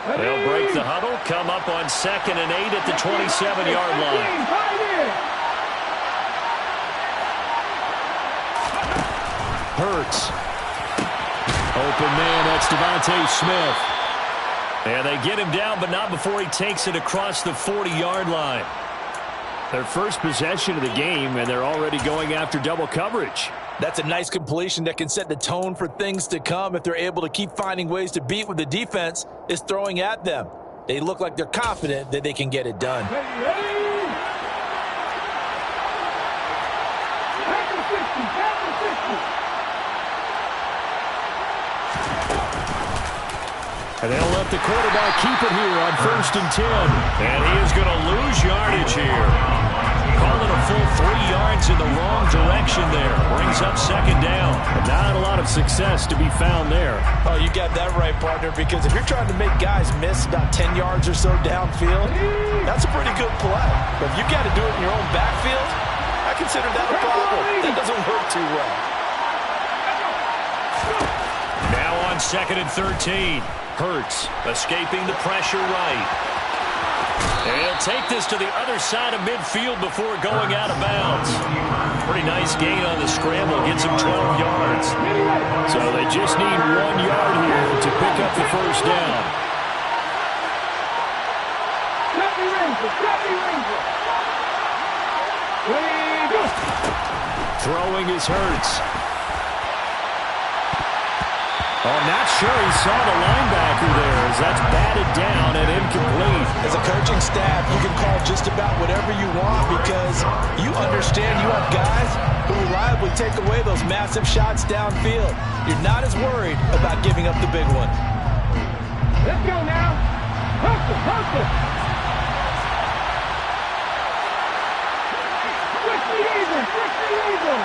They'll break the huddle, come up on 2nd and 8 at the 27-yard line. Hurts. Open man, that's Devontae Smith. And they get him down, but not before he takes it across the 40-yard line. Their first possession of the game, and they're already going after double coverage. That's a nice completion that can set the tone for things to come if they're able to keep finding ways to beat what the defense is throwing at them. They look like they're confident that they can get it done. And they'll let the quarterback keep it here on 1st and 10. And he is going to lose yardage here. Calling a full 3 yards in the wrong direction there. Brings up 2nd down. But not a lot of success to be found there. Oh, you got that right, partner, because if you're trying to make guys miss about 10 yards or so downfield, that's a pretty good play. But if you got to do it in your own backfield, I consider that a problem. That doesn't work too well. Now on 2nd and 13. Hurts escaping the pressure right. And he'll take this to the other side of midfield before going out of bounds. Pretty nice gain on the scramble. Gets him 12 yards. So they just need 1 yard here to pick up the 1st down. Throwing is Hurts. I'm not sure he saw the linebacker there as that's batted down and incomplete. As a coaching staff, you can call just about whatever you want because you understand you have guys who reliably take away those massive shots downfield. You're not as worried about giving up the big one. Let's go now. Hustle, hustle. Switch the eagle, switch the eagle.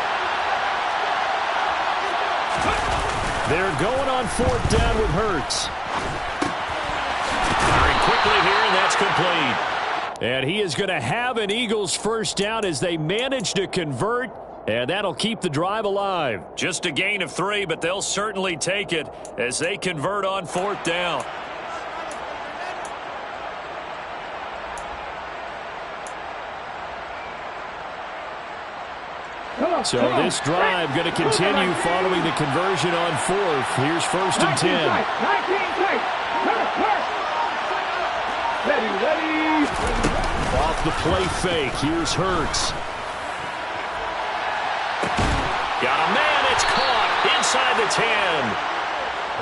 They're going on 4th down with Hurts. Very quickly here, and that's complete. And he is going to have an Eagles 1st down as they manage to convert, and that'll keep the drive alive. Just a gain of 3, but they'll certainly take it as they convert on 4th down. So this drive going to continue following the conversion on 4th. Here's 1st and 10. Ready. Off the play fake. Here's Hurts. Got a man. It's caught inside the 10.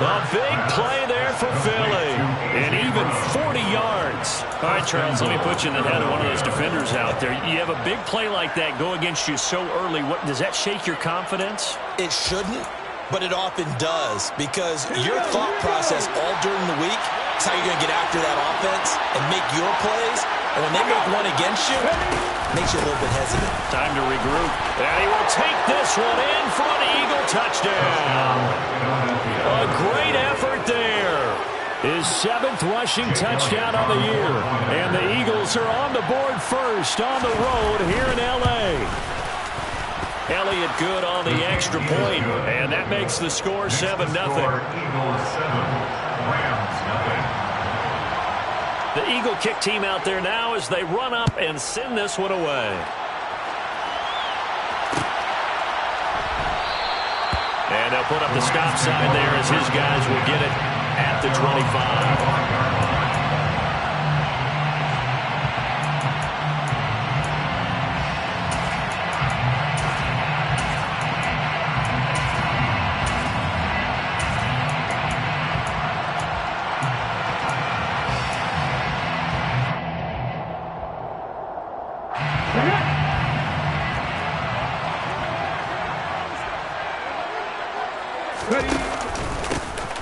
A big play there for Philly. And even 40 yards. All right, Charles, let me put you in the head of one of those defenders out there. You have a big play like that go against you so early. What does that shake your confidence? It shouldn't, but it often does because your thought process all during the week is how you're going to get after that offense and make your plays. And when they make one against you, it makes you a little bit hesitant. Time to regroup. And he will take this one in for an Eagle touchdown. A great effort there. His 7th rushing touchdown of the year. And the Eagles are on the board first on the road here in L.A. Elliott good on the extra point, and that makes the score 7-0. The Eagle kick team out there now as they run up and send this one away. And they'll put up the stop sign there as his guys will get it at the 25.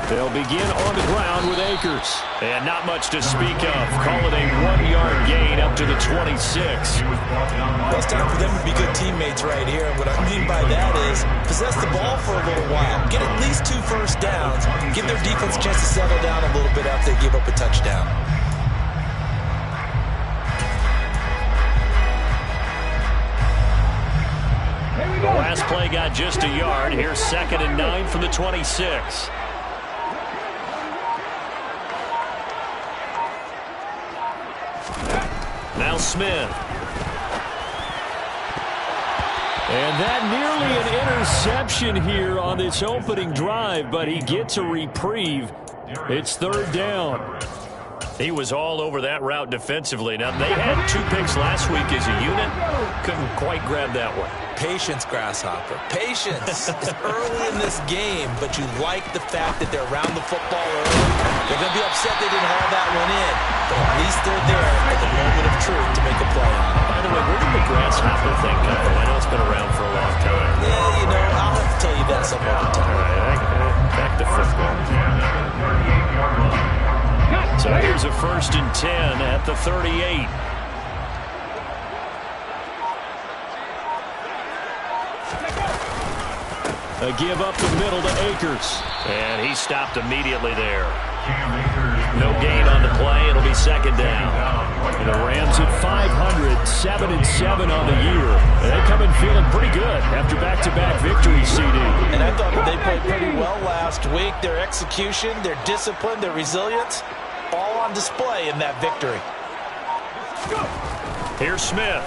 They'll begin on the ground with Akers. And not much to speak of. Call it a 1-yard gain up to the 26. Well, it's time for them to be good teammates right here. And what I mean by that is possess the ball for a little while. Get at least 2 first downs. Give their defense a chance to settle down a little bit after they give up a touchdown. The last play got just a yard. Here's 2nd and 9 from the 26. now Smith. And that nearly an interception here on this opening drive, but he gets a reprieve. It's third down. He was all over that route defensively. Now, they had 2 picks last week as a unit. Couldn't quite grab that one. Patience, Grasshopper. Patience. It's early in this game, but you like the fact that they're around the football early. They're going to be upset they didn't haul that one in, but at least they're there at the moment of truth to make a play on it. By the way, where did the Grasshopper thing come from? I know it's been around for a long time. Yeah, you know, I'll have to tell you that some other time. All right, back to football. So here's a 1st and 10 at the 38. A give up the middle to Akers. And he stopped immediately there. No gain on the play. It'll be 2nd down. And the Rams at 500, 7-7 on the year. And they come in feeling pretty good after back-to-back victories, CD. And I thought that they played pretty well last week. Their execution, their discipline, their resilience, all on display in that victory. Here's Smith.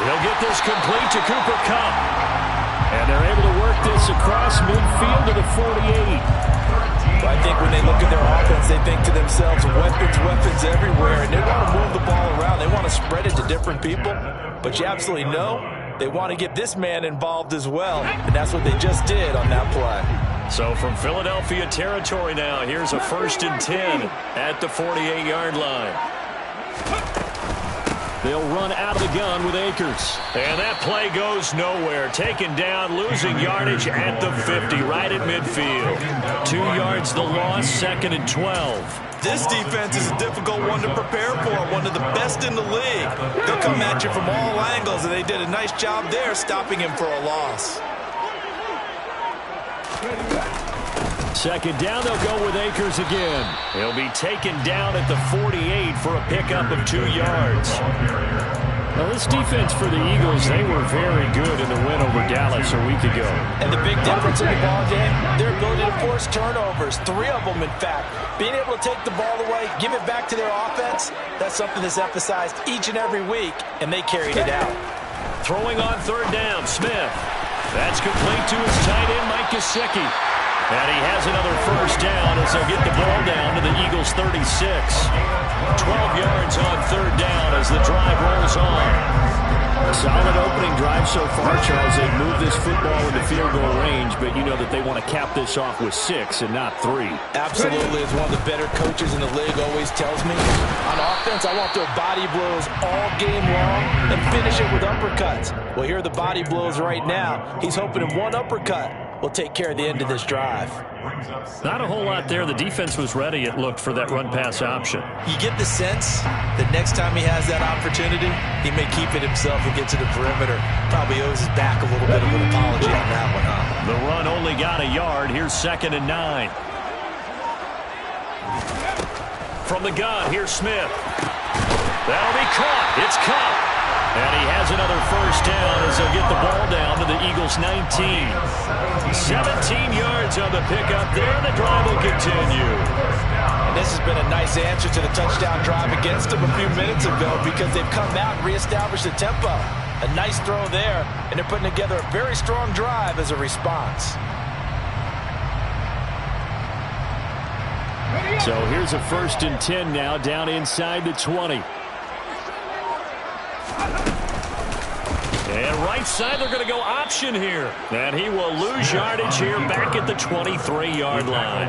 He'll get this complete to Cooper Kupp. And they're able to work this across midfield to the 48. I think when they look at their offense, they think to themselves, weapons everywhere, and they want to move the ball around. They want to spread it to different people, but you absolutely know they want to get this man involved as well, and that's what they just did on that play. So from Philadelphia territory now, here's a 1st and 10 at the 48-yard line. They'll run out of the gun with Akers. And that play goes nowhere. Taken down, losing yardage at the 50, right at midfield. 2 yards the loss, 2nd and 12. This defense is a difficult one to prepare for, one of the best in the league. They'll come at you from all angles, and they did a nice job there stopping him for a loss. 2nd down, they'll go with Akers again. He'll be taken down at the 48 for a pickup of 2 yards. Now, this defense for the Eagles, they were very good in the win over Dallas a week ago. And the big difference in the ball game, their ability to force turnovers, 3 of them, in fact. Being able to take the ball away, give it back to their offense, that's something that's emphasized each and every week, and they carried it out. Throwing on 3rd down, Smith. That's complete to his tight end, Mike Gesicki. And he has another 1st down as they'll get the ball down to the Eagles' 36. 12 yards on 3rd down as the drive rolls on. Solid opening drive so far, Charles. They've moved this football into field goal range, but you know that they want to cap this off with 6 and not 3. Absolutely. As one of the better coaches in the league always tells me, on offense, I want their body blows all game long and finish it with uppercuts. Well, here are the body blows right now. He's hoping in one uppercut will take care of the end of this drive. Not a whole lot there. The defense was ready, it looked, for that run-pass option. You get the sense that next time he has that opportunity, he may keep it himself and get to the perimeter. Probably owes his back a little bit of an apology on that one, huh? The run only got a yard. Here's 2nd and 9. From the gun, here's Smith. That'll be caught. It's Kupp. And he has another 1st down as they'll get the ball down to the Eagles' 19. 17 yards on the pickup there. The drive will continue. And this has been a nice answer to the touchdown drive against them a few minutes ago because they've come out and reestablished the tempo. A nice throw there, and they're putting together a very strong drive as a response. So here's a 1st and 10 now down inside the 20. And right side, they're going to go option here. And he will lose yardage here back at the 23-yard line.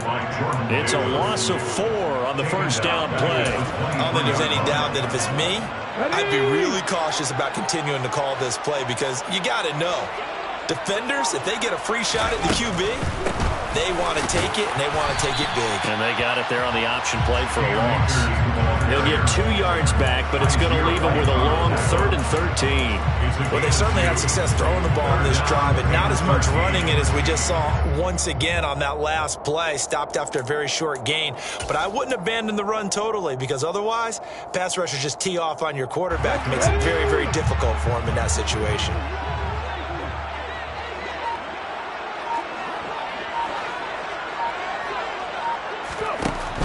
It's a loss of 4 on the 1st down play. I don't think there's any doubt that if it's me, I'd be really cautious about continuing to call this play because you got to know, defenders, if they get a free shot at the QB, they want to take it, and they want to take it big. And they got it there on the option play for a loss. He'll get 2 yards back, but it's going to leave him with a long 3rd and 13. Well, they certainly had success throwing the ball on this drive, and not as much running it as we just saw once again on that last play. Stopped after a very short gain. But I wouldn't abandon the run totally because otherwise, pass rushers just tee off on your quarterback. Makes it very, very difficult for him in that situation.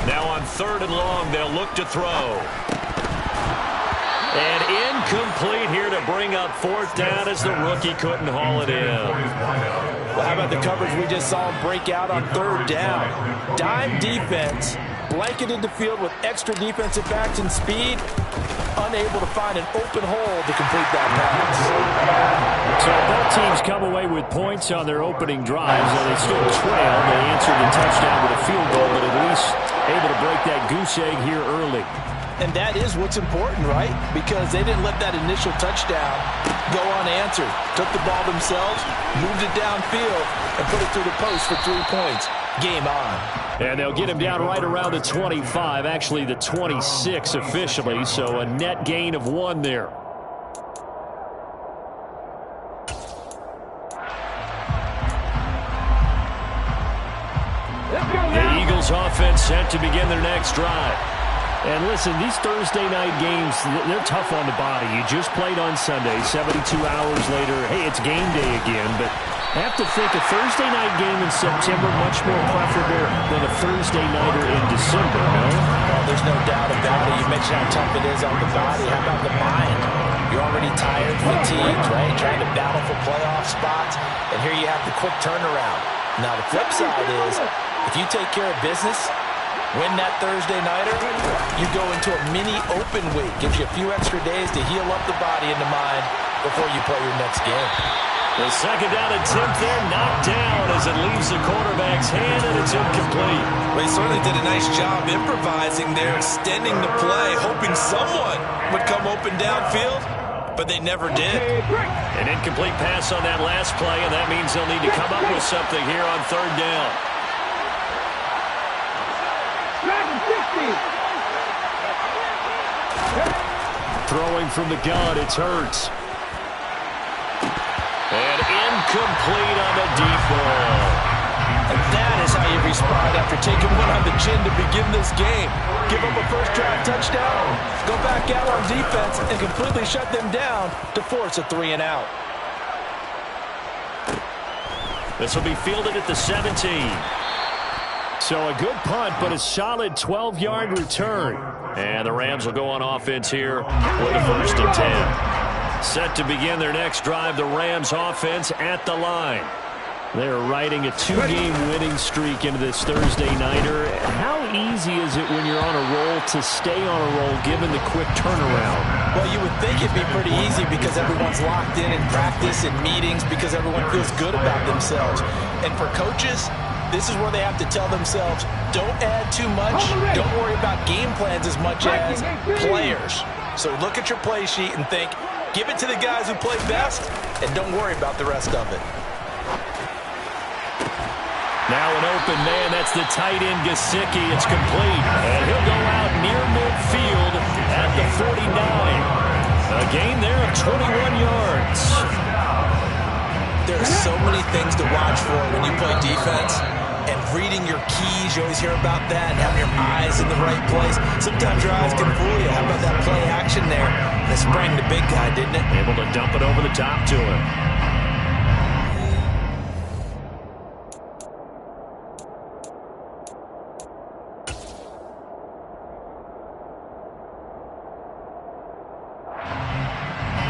Now on 3rd and long, they'll look to throw. And incomplete here to bring up fourth down as the rookie couldn't haul it in. Well, how about the coverage we just saw him break out on third down? Dime defense, blanketed the field with extra defensive backs and speed, unable to find an open hole to complete that pass. So both teams come away with points on their opening drives, and they still trail. They answered the touchdown with a field goal, but at least able to break that goose egg here early. And that is what's important, right? Because they didn't let that initial touchdown go unanswered. Took the ball themselves, moved it downfield, and put it through the post for 3 points. Game on. And they'll get him down right around the 25, actually the 26 officially, so a net gain of 1 there. The Eagles offense set to begin their next drive. And listen, these Thursday night games, they're tough on the body. You just played on Sunday, 72 hours later, hey, it's game day again. But I have to think a Thursday night game in September much more preferable than a Thursday nighter in December, no? Well, there's no doubt about it. You mentioned how tough it is on the body. How about the mind? You're already tired, fatigued, right? Trying to battle for playoff spots. And here you have the quick turnaround. Now, the flip side is, if you take care of business, win that Thursday nighter, you go into a mini open week. Gives you a few extra days to heal up the body and the mind before you play your next game. The second down attempt there knocked down as it leaves the quarterback's hand, and it's incomplete. Well, he certainly did a nice job improvising there, extending the play, hoping someone would come open downfield, but they never did. An incomplete pass on that last play, and that means they'll need to come up with something here on third down. Throwing from the gun, it's Hurts. And incomplete on the deep ball. And that is how you respond after taking one on the chin to begin this game. Give up a first drive touchdown, go back out on defense, and completely shut them down to force a 3 and out. This will be fielded at the 17. So a good punt, but a solid 12-yard return. And the Rams will go on offense here with a 1st and 10. Set to begin their next drive, the Rams offense at the line. They're riding a 2-game winning streak into this Thursday nighter. How easy is it when you're on a roll to stay on a roll given the quick turnaround? Well, you would think it'd be pretty easy because everyone's locked in practice and meetings because everyone feels good about themselves. And for coaches, this is where they have to tell themselves, don't add too much, don't worry about game plans as much as players. So look at your play sheet and think, give it to the guys who play best, and don't worry about the rest of it. Now an open man, that's the tight end Gesicki. It's complete, and he'll go out near midfield at the 49. A gain there of 21 yards. There are so many things to watch for when you play defense. And reading your keys, you always hear about that, and having your eyes in the right place. Sometimes your eyes can fool you. How about that play action there? And it sprang the big guy, didn't it? Able to dump it over the top to him.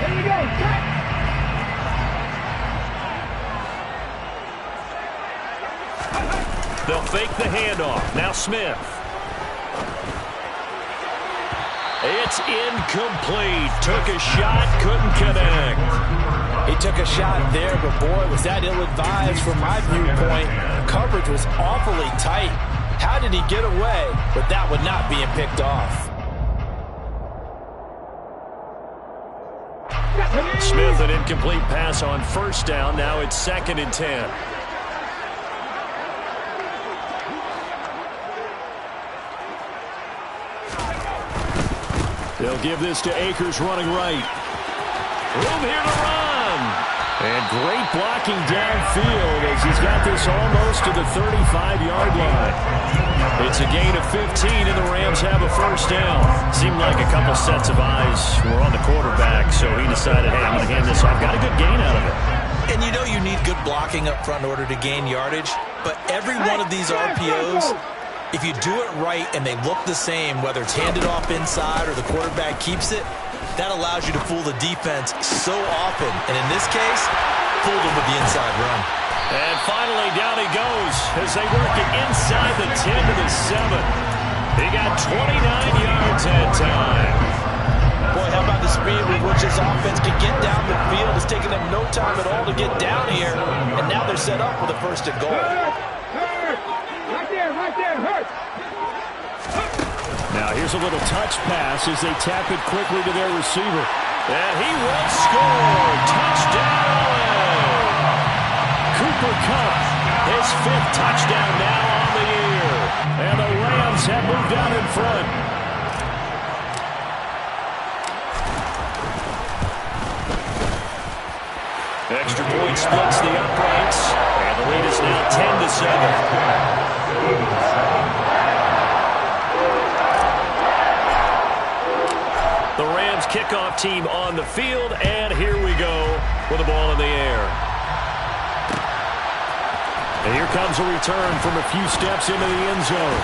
There you go, cut! They'll fake the handoff. Now Smith. It's incomplete. Took a shot, couldn't connect. He took a shot there, but boy, was that ill-advised from my viewpoint. Coverage was awfully tight. How did he get away with that one not being picked off? Smith, an incomplete pass on first down. Now it's 2nd and 10. They'll give this to Akers running right. Room here to run. And great blocking downfield as he's got this almost to the 35-yard line. It's a gain of 15, and the Rams have a first down. Seemed like a couple sets of eyes were on the quarterback, so he decided, hey, I'm going to hand this off. Got a good gain out of it. And you know you need good blocking up front in order to gain yardage, but every one of these RPOs, if you do it right and they look the same, whether it's handed off inside or the quarterback keeps it, That allows you to fool the defense so often. And in this case, fooled them with the inside run. And finally, down he goes as they work it inside the 10 to the 7. He got 29 yards that time. Boy, how about the speed with which this offense can get down the field? It's taken them no time at all to get down here. And now they're set up with a first and goal. Right there, hurt. Now here's a little touch pass as they tap it quickly to their receiver. And he will score. Touchdown! Cooper Kupp, his 5th touchdown now on the year. And the Rams have moved out in front. Extra point splits the uprights. And the lead is now 10 to 7. The Rams kickoff team on the field, and here we go with the ball in the air. And here comes a return from a few steps into the end zone.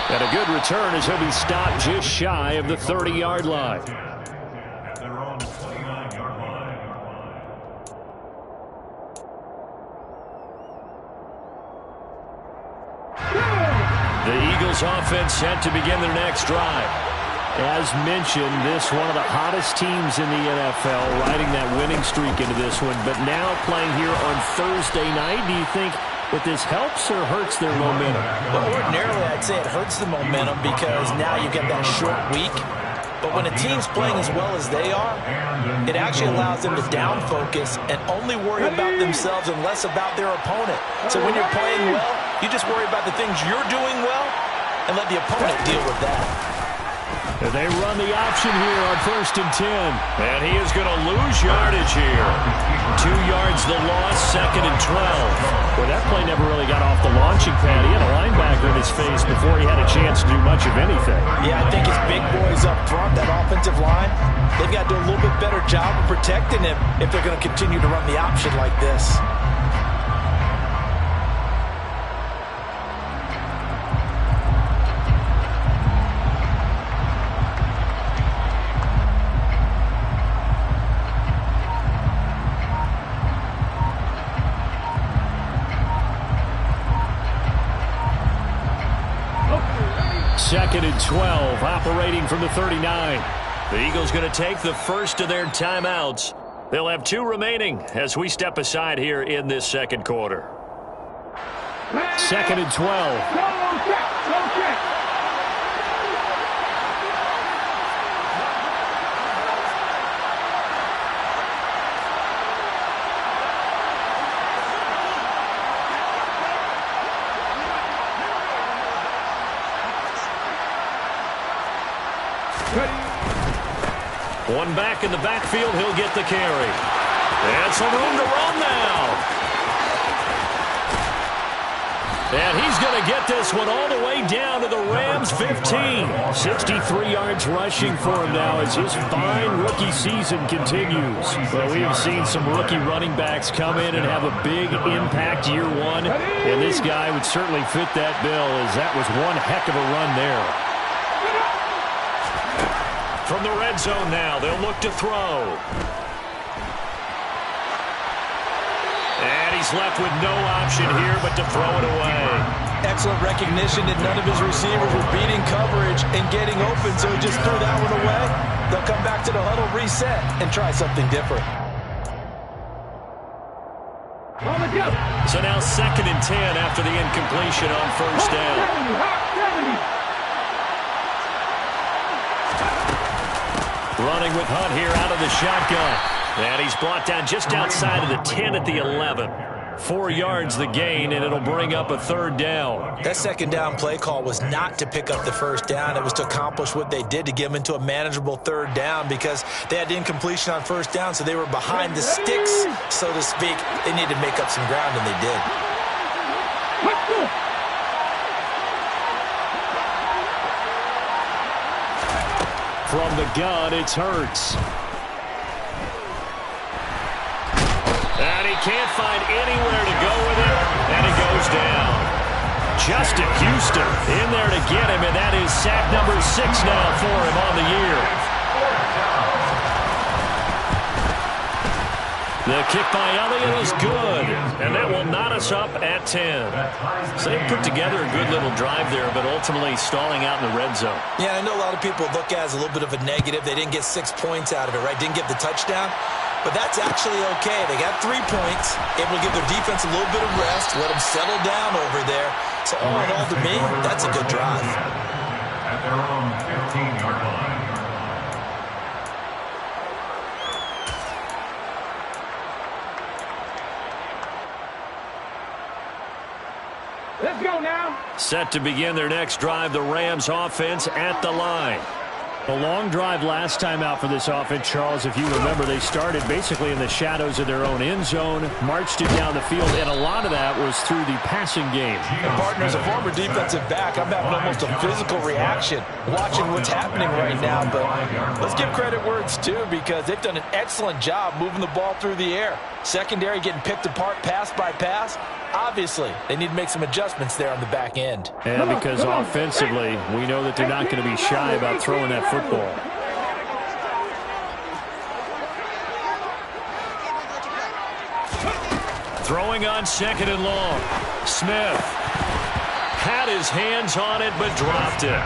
And a good return as he'll be stopped just shy of the 30-yard line. The Eagles offense set to begin their next drive. As mentioned, this one of the hottest teams in the NFL, riding that winning streak into this one. But now playing here on Thursday night, do you think that this helps or hurts their momentum? Well, ordinarily, I'd say it hurts the momentum because now you get that short week. But when a team's playing as well as they are, it actually allows them to down focus and only worry about themselves and less about their opponent. So when you're playing well, you just worry about the things you're doing well and let the opponent deal with that. And they run the option here on 1st and 10. And he is going to lose yardage here. 2 yards the loss, 2nd and 12. Well, that play never really got off the launching pad. He had a linebacker in his face before he had a chance to do much of anything. Yeah, I think his big boys up front, that offensive line, they've got to do a little bit better job of protecting him if they're going to continue to run the option like this. Second and 12, operating from the 39. The Eagles going to take the first of their timeouts. They'll have 2 remaining as we step aside here in this second quarter. Second and 12. Go check. One back in the backfield, he'll get the carry. And some room to run now. And he's going to get this one all the way down to the Rams' 15. 63 yards rushing for him now as his fine rookie season continues. Well, we have seen some rookie running backs come in and have a big impact year one. And this guy would certainly fit that bill as that was one heck of a run there. From the red zone now, they'll look to throw. And he's left with no option here but to throw it away. Excellent recognition that none of his receivers were beating coverage and getting open, so he just threw that one away. They'll come back to the huddle, reset, and try something different. So now 2nd and 10 after the incompletion on 1st down. Running with Hunt here out of the shotgun. And he's brought down just outside of the 10 at the 11. 4 yards the gain, and it'll bring up a 3rd down. That 2nd down play call was not to pick up the 1st down. It was to accomplish what they did to get them into a manageable 3rd down because they had incompletion on 1st down, so they were behind the sticks, so to speak. They needed to make up some ground, and they did. From the gun, it's Hurts. And he can't find anywhere to go with it, and it goes down. Justin Houston in there to get him, and that is sack number 6 now for him on the year. The kick by Elliott is good, and that will knot us up at 10. So they put together a good little drive there, but ultimately stalling out in the red zone. Yeah, I know a lot of people look at it as a little bit of a negative. They didn't get 6 points out of it, right? Didn't get the touchdown. But that's actually okay. They got 3 points, able to give their defense a little bit of rest, let them settle down over there. So all in all, to me, that's a good drive. At their own 15-yard line. Let's go now. Set to begin their next drive, the Rams offense at the line. A long drive last time out for this offense, Charles. If you remember, they started basically in the shadows of their own end zone, marched it down the field, and a lot of that was through the passing game. Partner, as a former defensive back, I'm having almost a physical reaction watching what's happening right now. But let's give credit where it's due, because they've done an excellent job moving the ball through the air. Secondary getting picked apart pass by pass. Obviously, they need to make some adjustments there on the back end. And because offensively, we know that they're not going to be shy about throwing that football. Throwing on 2nd and long. Smith had his hands on it, but dropped it.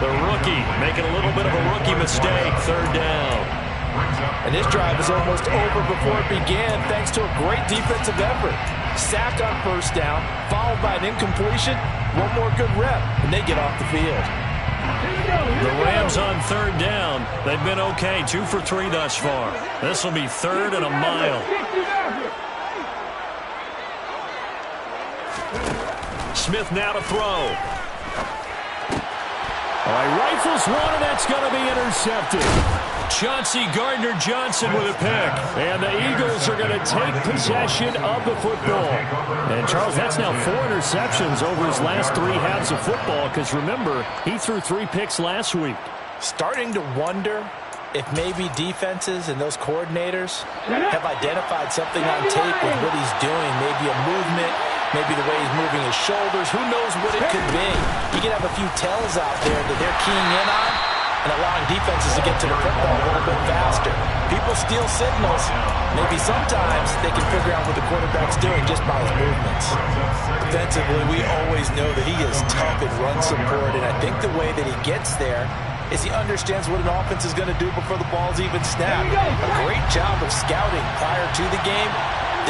The rookie making a little bit of a rookie mistake. 3rd down. And this drive is almost over before it began, thanks to a great defensive effort. Sack on 1st down, followed by an incompletion. One more good rep, and they get off the field. The Rams on 3rd down. They've been okay, 2 for 3 thus far. This will be 3rd and a mile. Smith now to throw. All right, rifles one, and that's going to be intercepted. Chauncey Gardner-Johnson with a pick. And the Eagles are going to take possession of the football. And, Charles, that's now 4 interceptions over his last 3 halves of football, because, remember, he threw 3 picks last week. Starting to wonder if maybe defenses and those coordinators have identified something on tape with what he's doing. Maybe a movement, maybe the way he's moving his shoulders. Who knows what it could be? You can have a few tells out there that they're keying in on and allowing defenses to get to the football a little bit faster. People steal signals. Maybe sometimes they can figure out what the quarterback's doing just by his movements. Defensively, we always know that he is tough in run support, and I think the way that he gets there is he understands what an offense is going to do before the ball's even snapped. A great job of scouting prior to the game,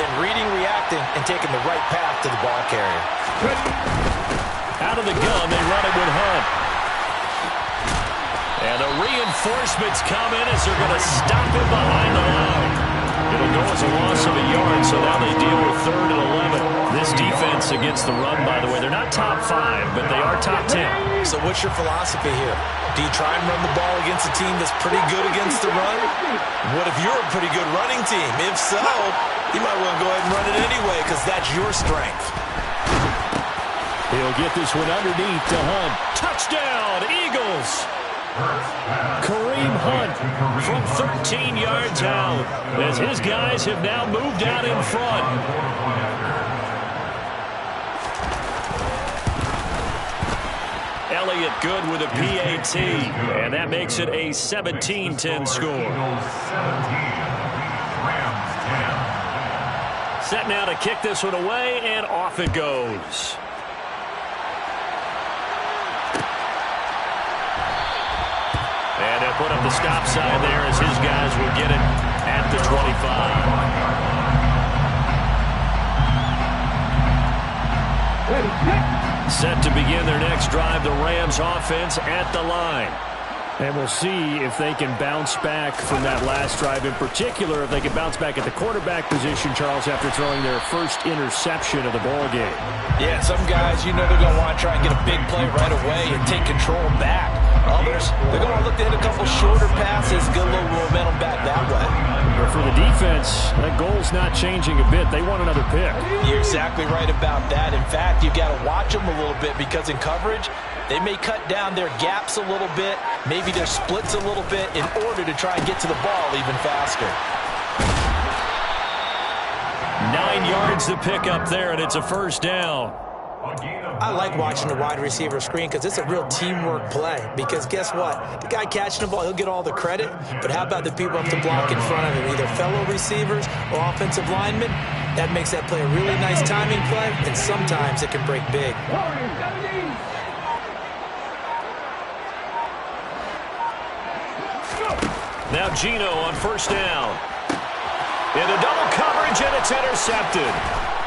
then reading, reacting, and taking the right path to the ball carrier. Out of the gun, they run it with Hunt. And the reinforcements come in as they're going to stop him behind the line. It'll go as a loss of a yard, so now they deal with 3rd and 11. This defense against the run, by the way, they're not top 5, but they are top 10. So what's your philosophy here? Do you try and run the ball against a team that's pretty good against the run? What if you're a pretty good running team? If so, you might want to go ahead and run it anyway, because that's your strength. He'll get this one underneath to Hunt. Touchdown, Eagles! Kareem Hunt from 13 yards out as his guys have now moved out in front. Elliott good with a PAT, and that makes it a 17-10 score. Set now to kick this one away, and off it goes. And they'll put up the stop sign there as his guys will get it at the 25. Set to begin their next drive, the Rams offense at the line. And we'll see if they can bounce back from that last drive. In particular, if they can bounce back at the quarterback position, Charles, after throwing their first interception of the ball game. Yeah, some guys, you know they're going to want to try and get a big play right away and take control back. Others, they're going to look to hit a couple shorter passes, get a little momentum back that way. But for the defense, that goal's not changing a bit. They want another pick. You're exactly right about that. In fact, you've got to watch them a little bit, because in coverage, they may cut down their gaps a little bit, maybe their splits a little bit, in order to try and get to the ball even faster. 9 yards to pick up there, and it's a 1st down. I like watching the wide receiver screen because it's a real teamwork play. Because guess what? The guy catching the ball, he'll get all the credit. But how about the people up to block in front of him, either fellow receivers or offensive linemen? That makes that play a really nice timing play, and sometimes it can break big. Now Gino on first down. Into double coverage, and it's intercepted.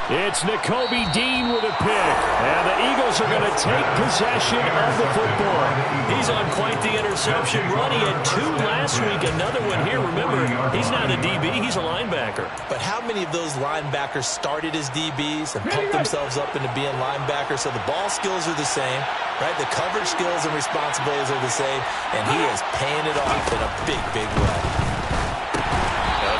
It's Nakobe Dean with a pick. And the Eagles are going to take possession of the football. He's on quite the interception run. He had 2 last week, another one here. Remember, he's not a DB, he's a linebacker. But how many of those linebackers started as DBs and pumped themselves up into being linebackers? So the ball skills are the same, right? The coverage skills and responsibilities are the same, and he is paying it off in a big, big way.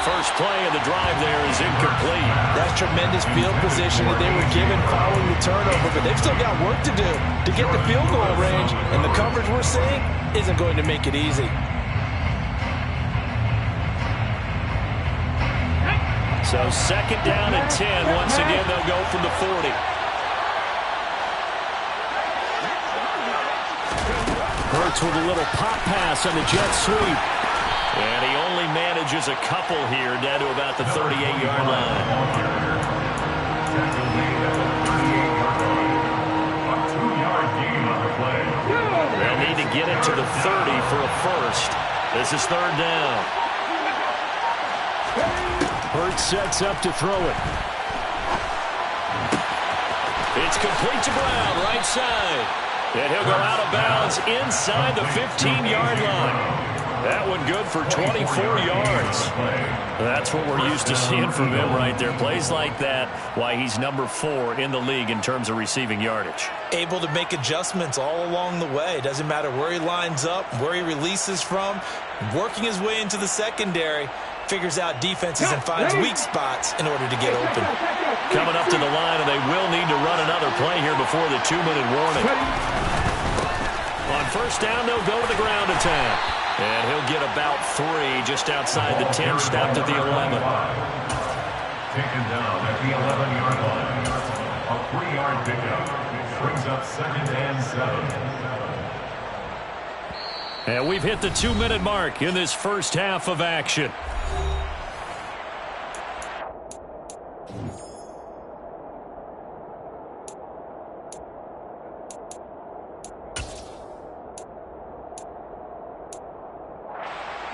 First play of the drive there is incomplete. That's tremendous field position that they were given following the turnover, but they've still got work to do to get the field goal range, and the coverage we're seeing isn't going to make it easy. So second down and 10. Once again, they'll go from the 40. Hurts with a little pop pass on the jet sweep. And he only manages a couple here, down to about the 38-yard line. They'll need to get it to the 30 for a first. This is third down. Hurts sets up to throw it. It's complete to Brown, right side. And he'll go out of bounds inside the 15-yard line. That one good for 24 yards. That's what we're used to seeing from him right there. Plays like that, why he's number 4 in the league in terms of receiving yardage. Able to make adjustments all along the way. Doesn't matter where he lines up, where he releases from. Working his way into the secondary. Figures out defenses and finds weak spots in order to get open. Coming up to the line, and they will need to run another play here before the 2-minute warning. On first down, they'll go to the ground attack. And he'll get about 3 just outside the 10, stopped at the 11. Taken down at the 11-yard line. A 3-yard pickup brings up second and 7. And we've hit the 2-minute mark in this first half of action.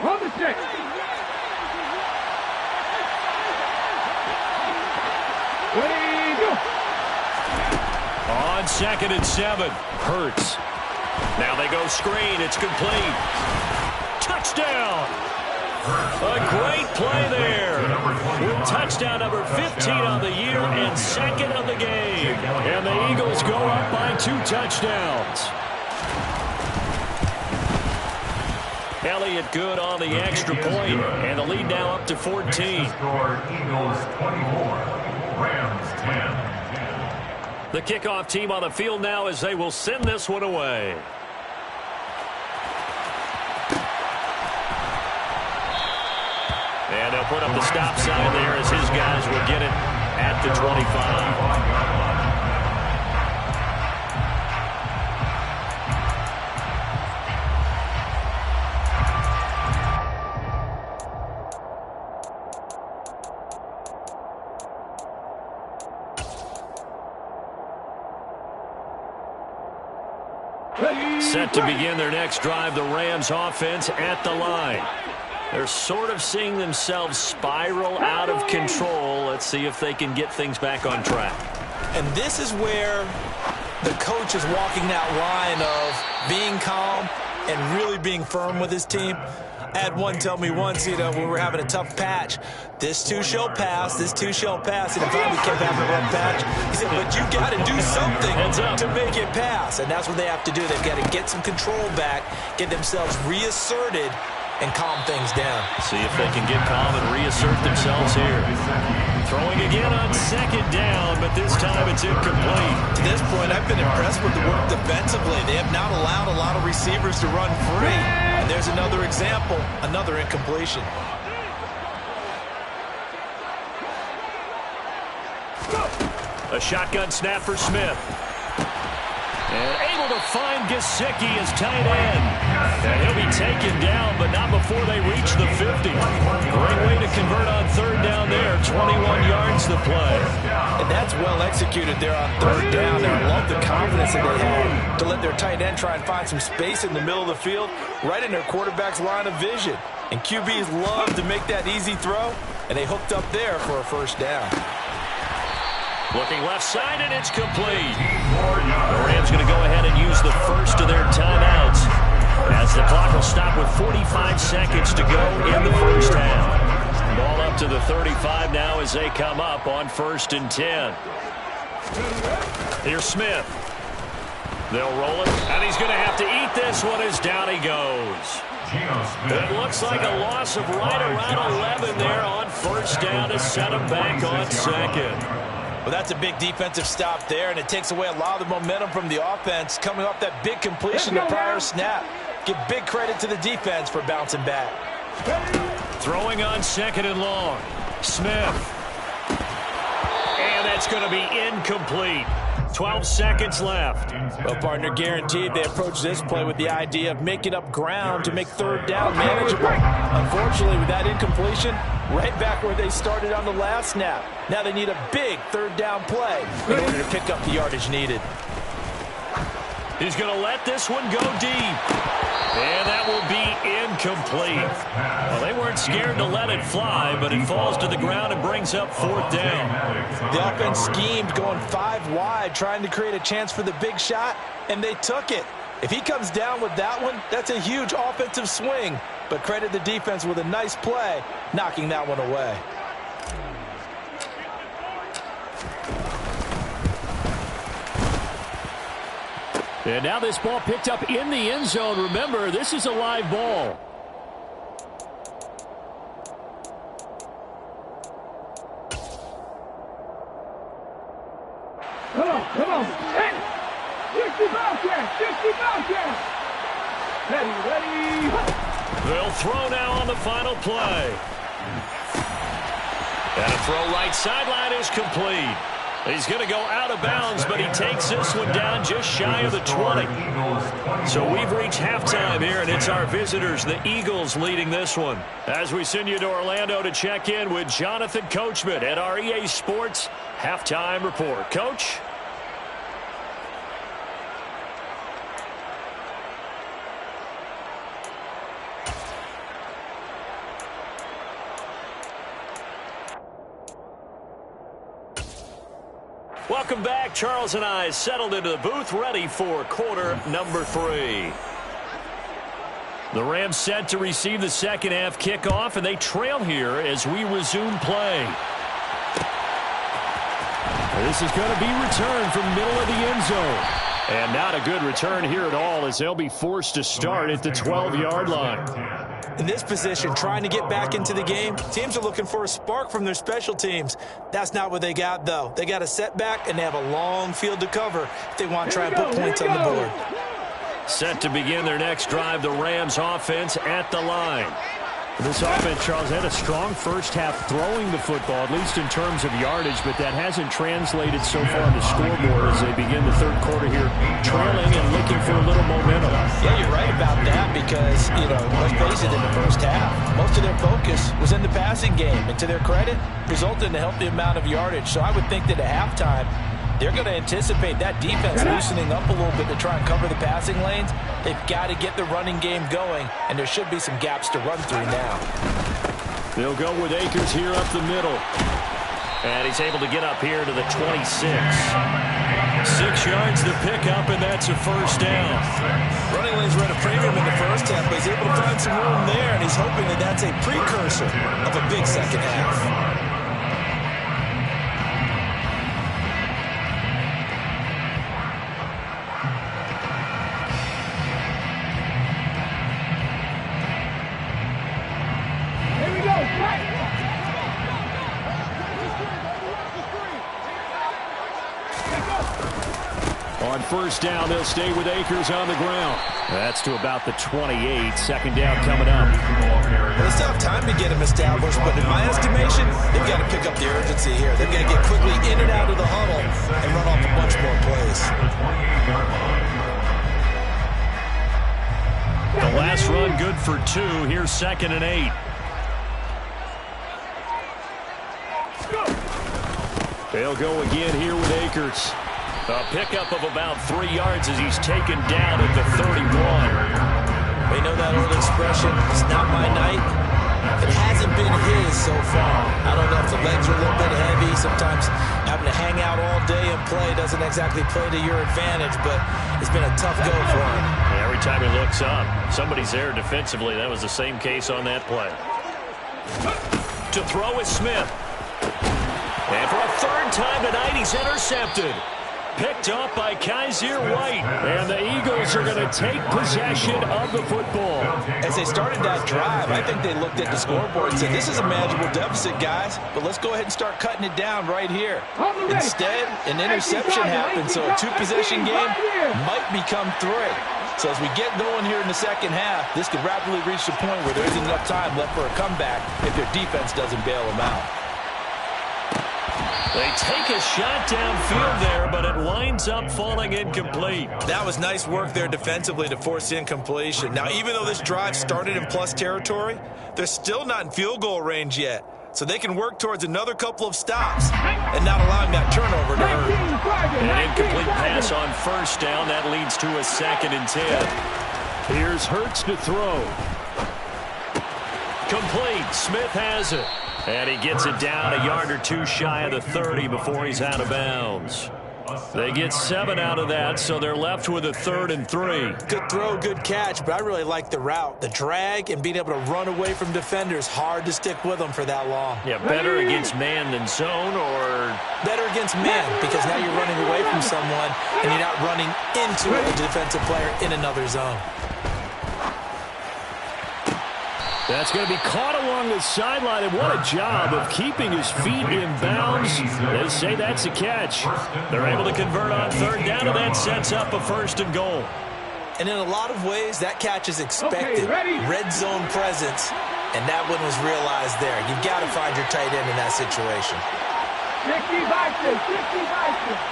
On the stick. Ready, go. On second and 7, Hurts. Now they go screen. It's complete. Touchdown. A great play there. With touchdown number 15 on the year and second of the game. And the Eagles go up by 2 touchdowns. Elliott good on the extra point, and the lead now up to 14. Score Eagles 24, Rams 10. The kickoff team on the field now as they will send this one away. And they'll put up the stop sign there as his guys will get it at the 25. Set to begin their next drive, the Rams offense at the line. They're sort of seeing themselves spiral out of control. Let's see if they can get things back on track. And this is where the coach is walking that line of being calm and really being firm with his team. I had one tell me once, when we were having a tough patch, this too shall pass, this too shall pass. And finally kept having a rough patch. He said, but you got to do something to make it pass. And that's what they have to do. They've got to get some control back, get themselves reasserted, and calm things down. See if they can get calm and reassert themselves here. Throwing again on second down, but this time it's incomplete. To this point, I've been impressed with the work defensively. They have not allowed a lot of receivers to run free. And there's another example, another incompletion. A shotgun snap for Smith. And able to find Gesicki as tight end. And he'll be taken down, but not before they reach the 50. Great way to convert on third down there. 21 yards to play. And that's well executed there on third down. I love the confidence that they had to let their tight end try and find some space in the middle of the field, right in their quarterback's line of vision. And QBs love to make that easy throw, and they hooked up there for a first down. Looking left side, and it's complete. The Rams going to go ahead and use the first of their timeouts as the clock will stop with 45 seconds to go in the first half. Ball up to the 35 now as they come up on 1st and 10. Here's Smith. They'll roll it, and he's going to have to eat this one as down he goes. It looks like a loss of right around 11 there on first down to set him back on second. Well, that's a big defensive stop there, and it takes away a lot of the momentum from the offense coming off that big completion the prior snap. Give big credit to the defense for bouncing back. Throwing on 2nd and long. Smith. And that's going to be incomplete. 12 seconds left. Well, partner, guaranteed they approach this play with the idea of making up ground to make third down manageable. Unfortunately, with that incompletion, right back where they started on the last snap. Now they need a big third down play in order to pick up the yardage needed. He's going to let this one go deep. And that will be incomplete. Well, they weren't scared to let it fly, but it falls to the ground and brings up 4th down. The offense schemed going 5 wide, trying to create a chance for the big shot, and they took it. If he comes down with that one, that's a huge offensive swing. But credit the defense with a nice play, knocking that one away. And now this ball picked up in the end zone. Remember, this is a live ball. Come on. Hey! 60 Bobcats! Ready! They'll throw now on the final play. And a throw right sideline is complete. He's going to go out of bounds, but he takes this one down just shy of the 20. So we've reached halftime here, and it's our visitors, the Eagles, leading this one. As we send you to Orlando to check in with Jonathan Coachman at our EA Sports Halftime Report. Coach? Welcome back. Charles and I settled into the booth, ready for quarter number 3. The Rams set to receive the second half kickoff, and they trail here as we resume play. This is going to be returned from middle of the end zone. And not a good return here at all, as they'll be forced to start at the 12-yard line. In this position, trying to get back into the game, teams are looking for a spark from their special teams. That's not what they got, though. They got a setback, and they have a long field to cover if they want to try and put points on the board. Set to begin their next drive, the Rams offense at the line. This offense, Charles, had a strong first half throwing the football, at least in terms of yardage, but that hasn't translated so far on the scoreboard as they begin the third quarter here, trailing and looking for a little momentum. Yeah, you're right about that because, let's face it, in the first half, most of their focus was in the passing game, and to their credit, resulted in a healthy amount of yardage. So I would think that at halftime, they're going to anticipate that defense loosening up a little bit to try and cover the passing lanes. They've got to get the running game going, and there should be some gaps to run through now. They'll go with Akers here up the middle. And he's able to get up here to the 26. 6 yards to pick up, and that's a first down. Running lanes were at a premium in the first half, but he's able to find some room there, and he's hoping that that's a precursor of a big second half. On first down, they'll stay with Akers on the ground. That's to about the 28. Second down coming up. Well, they still have time to get him established, but in my estimation, they've got to pick up the urgency here. They've got to get quickly in and out of the huddle and run off a bunch more plays. good for 2. Here's 2nd and 8. They'll go again here with Akers. A pickup of about 3 yards as he's taken down at the 31. They know that old expression, it's not my night. It hasn't been his so far. I don't know if the legs are a little bit heavy. Sometimes having to hang out all day and play doesn't exactly play to your advantage, but it's been a tough go for him. Yeah, every time he looks up, somebody's there defensively. That was the same case on that play. To throw is Smith. And for a 3rd time tonight, he's intercepted. Picked up by Kaiser White. And the Eagles are going to take possession of the football. As they started that drive, I think they looked at the scoreboard and said, this is a manageable deficit, guys, but let's go ahead and start cutting it down right here. Instead, an interception happened, so a 2-possession game might become 3. So as we get going here in the second half, this could rapidly reach the point where there isn't enough time left for a comeback if their defense doesn't bail them out. They take a shot downfield there, but it winds up falling incomplete. That was nice work there defensively to force incompletion. Now, even though this drive started in plus territory, they're still not in field goal range yet. So they can work towards another couple of stops and not allowing that turnover to hurt. An incomplete pass on 1st down. That leads to a 2nd and 10. Here's Hurts to throw. Complete. Smith has it. And he gets it down a yard or 2 shy of the 30 before he's out of bounds. They get 7 out of that, so they're left with a 3rd and 3. Good throw, good catch, but I really like the route. The drag and being able to run away from defenders, hard to stick with them for that long. Yeah, better against man than zone, or better against man, because now you're running away from someone and you're not running into a defensive player in another zone. That's going to be caught along the sideline, and what a job of keeping his feet in bounds. They say that's a catch. They're able to convert on 3rd down, and that sets up a 1st and goal. And in a lot of ways, that catch is expected. Red zone presence, and that one was realized there. You've got to find your tight end in that situation. 60-60.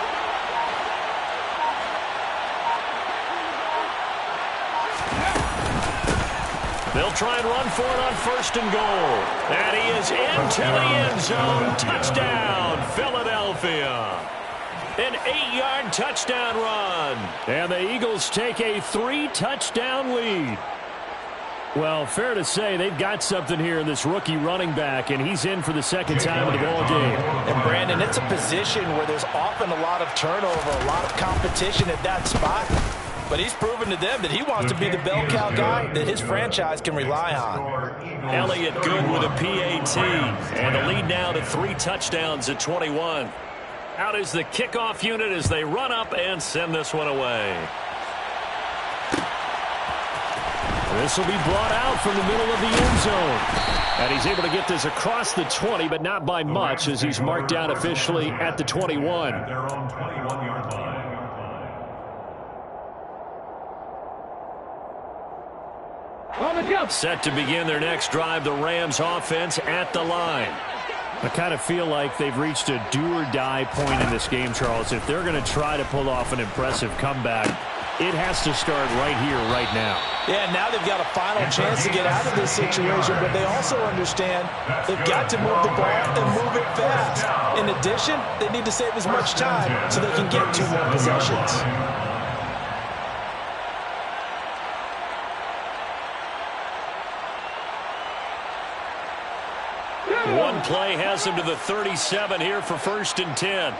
They'll try and run for it on 1st and goal. And he is into the end zone. Touchdown, Philadelphia. An 8-yard touchdown run. And the Eagles take a 3-touchdown lead. Well, fair to say they've got something here in this rookie running back, and he's in for the 2nd time of the ball game. And, Brandon, it's a position where there's often a lot of turnover, a lot of competition at that spot. But he's proven to them that he wants to be the bell cow guy that his franchise can rely on. Elliott good with a PAT. And the lead now to 3 touchdowns at 21. Out is the kickoff unit as they run up and send this one away. This will be brought out from the middle of the end zone. And he's able to get this across the 20, but not by much as he's marked down officially at the 21. Their own 21-yard line. Set to begin their next drive, the Rams offense at the line. I kind of feel like they've reached a do-or-die point in this game, Charles. If they're going to try to pull off an impressive comeback, it has to start right here, right now. Yeah, now they've got a final chance to get out of this situation, but they also understand they've got to move the ball and move it fast. In addition, they need to save as much time so they can get 2 more possessions. One play has him to the 37 here for 1st and 10.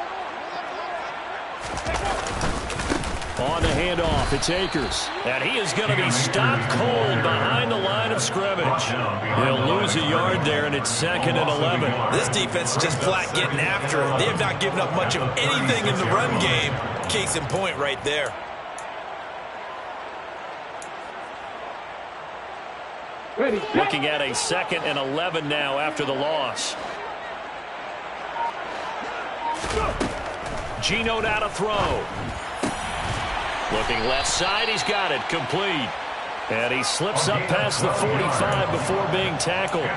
On the handoff, it's Akers. And he is going to be stopped cold behind the line of scrimmage. He'll lose a yard there, and it's 2nd and 11. This defense is just flat getting after it. They have not given up much of anything in the run game. Case in point right there. Looking at a 2nd and 11 now after the loss. Geno now to throw. Looking left side, he's got it, complete. And he slips up past the 45 before being tackled.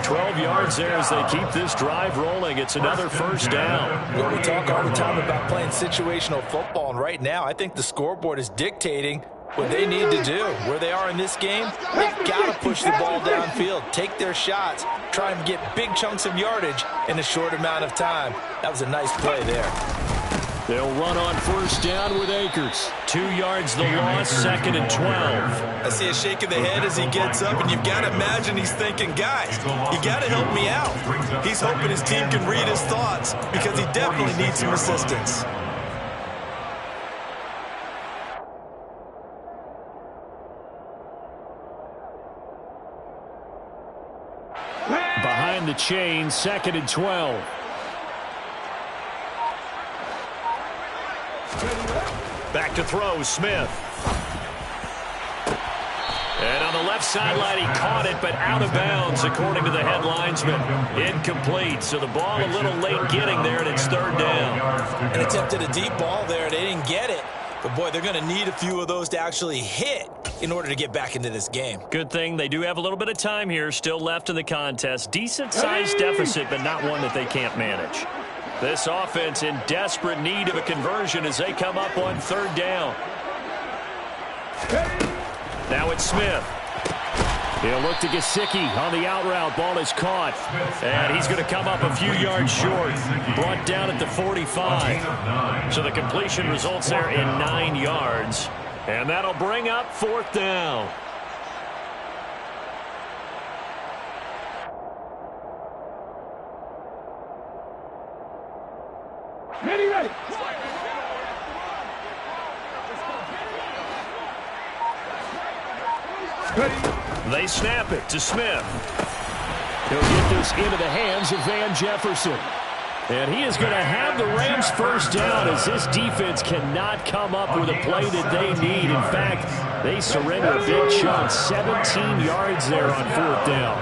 12 yards there as they keep this drive rolling. It's another 1st down. Well, we talk all the time about playing situational football, and right now I think the scoreboard is dictating what they need to do. Where they are in this game, they've got to push the ball downfield, take their shots, try and get big chunks of yardage in a short amount of time. That was a nice play there. They'll run on first down with Akers. 2 yards the loss, 2nd and 12. I see a shake of the head as he gets up, and you've got to imagine he's thinking, guys, you got to help me out. He's hoping his team can read his thoughts because he definitely needs some assistance. Behind the chain, 2nd and 12. Back to throw, Smith. And on the left sideline, he caught it, but out of bounds, according to the head linesman. Incomplete, so the ball a little late getting there, and it's 3rd down. And attempted a deep ball there. They didn't get it. But, boy, they're going to need a few of those to actually hit in order to get back into this game. Good thing they do have a little bit of time here still left in the contest. Decent-sized deficit, but not one that they can't manage. This offense in desperate need of a conversion as they come up on 3rd down. Now it's Smith. He'll look to Gesicki on the out route. Ball is caught. And he's going to come up a few yards short. Brought down at the 45. So the completion results there in 9 yards. And that'll bring up 4th down. Ready. They snap it to Smith. He'll get this into the hands of Van Jefferson. And he is going to have the Rams first down as this defense cannot come up with a play that they need. In fact, they surrender a big chunk. 17 yards there on 4th down.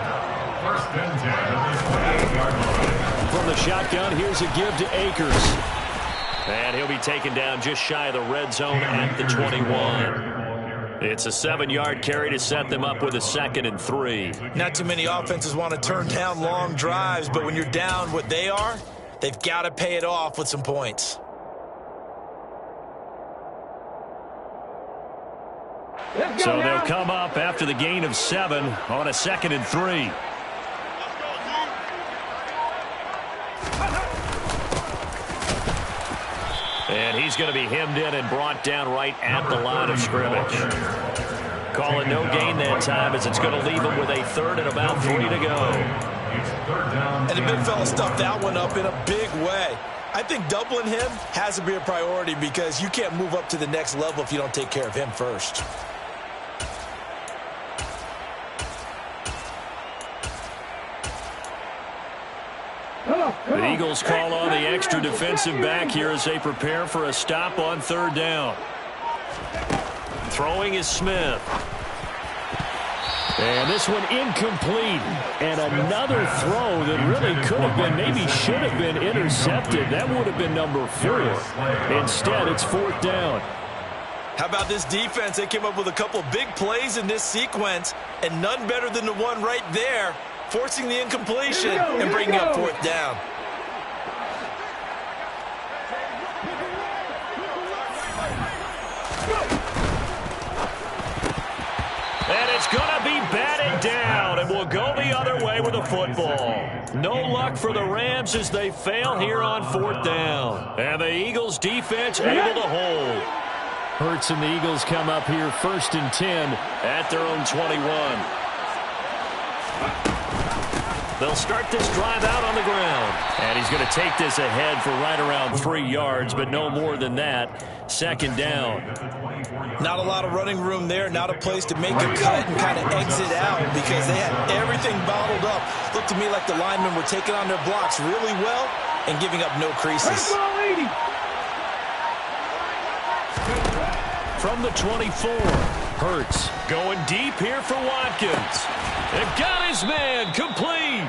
First and 10 at the 28-yard line. From the shotgun, here's a give to Akers. And he'll be taken down just shy of the red zone at the 21. It's a 7-yard carry to set them up with a 2nd and 3. Not too many offenses want to turn down long drives, but when you're down what they are, they've got to pay it off with some points. So they'll come up after the gain of 7 on a 2nd and 3. And he's going to be hemmed in and brought down right at the line of scrimmage. Call it no gain that time as it's going to leave him with a 3rd and about 3 to go. And the big fella stuffed that one up in a big way. I think doubling him has to be a priority because you can't move up to the next level if you don't take care of him first. The Eagles call on the extra defensive back here as they prepare for a stop on 3rd down. Throwing is Smith. And this one incomplete. And another throw that really could have been, maybe should have been intercepted. That would have been number 4. Instead, it's 4th down. How about this defense? They came up with a couple big plays in this sequence, and none better than the one right there, forcing the incompletion and bringing up 4th down. And it's going to be batted down, and we'll go the other way with the football. No luck for the Rams as they fail here on 4th down. And the Eagles defense able to hold. Hurts and the Eagles come up here 1st and 10 at their own 21. They'll start this drive out on the ground. And he's going to take this ahead for right around 3 yards, but no more than that. 2nd down. Not a lot of running room there, not a place to make a cut and kind of exit out because they had everything bottled up. Looked to me like the linemen were taking on their blocks really well and giving up no creases. From the 24, Hurts going deep here for Watkins. They've got his man complete.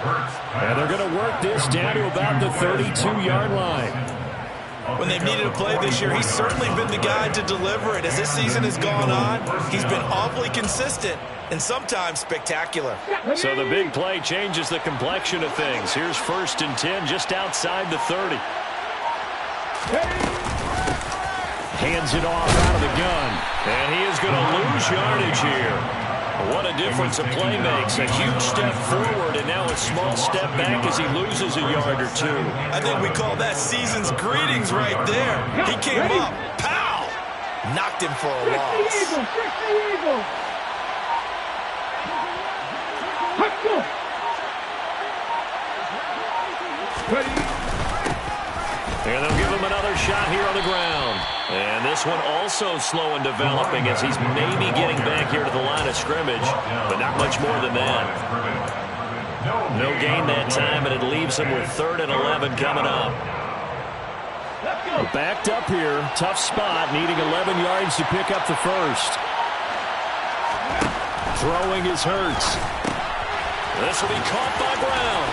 And they're going to work this down to about the 32-yard line. When they've needed a play this year, he's certainly been the guy to deliver it. As this season has gone on, he's been awfully consistent and sometimes spectacular. So the big play changes the complexion of things. Here's 1st and 10 just outside the 30. Hands it off out of the gun. And he is going to lose yardage here. What a difference a play makes. A huge step forward and now a small step back as he loses a yard or two. I think we call that season's greetings right there. He came up, pow! Knocked him for a loss. And they'll give him another shot here on the ground. And this one also slow in developing as he's maybe getting back here to the line of scrimmage, but not much more than that. No gain that time, and it leaves him with 3rd and 11 coming up. Backed up here, tough spot, needing 11 yards to pick up the first. Throwing is Hurts. This will be caught by Brown.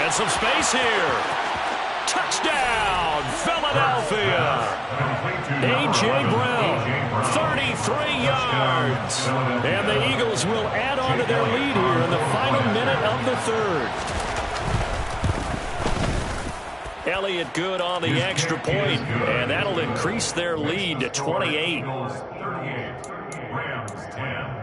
And some space here. Touchdown, Philadelphia. A.J. Brown, 33 yards. And the Eagles will add on to their lead here in the final minute of the 3rd. Elliott good on the extra point, and that'll increase their lead to 28. Rams 10.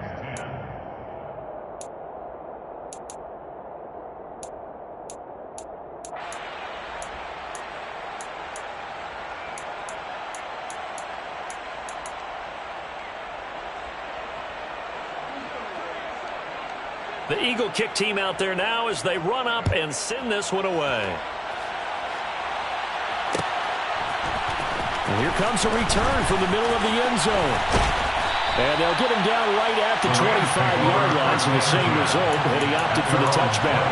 The Eagle kick team out there now as they run up and send this one away. And here comes a return from the middle of the end zone. And they'll get him down right at the 25-yard line, so the same result, and he opted for the touchback.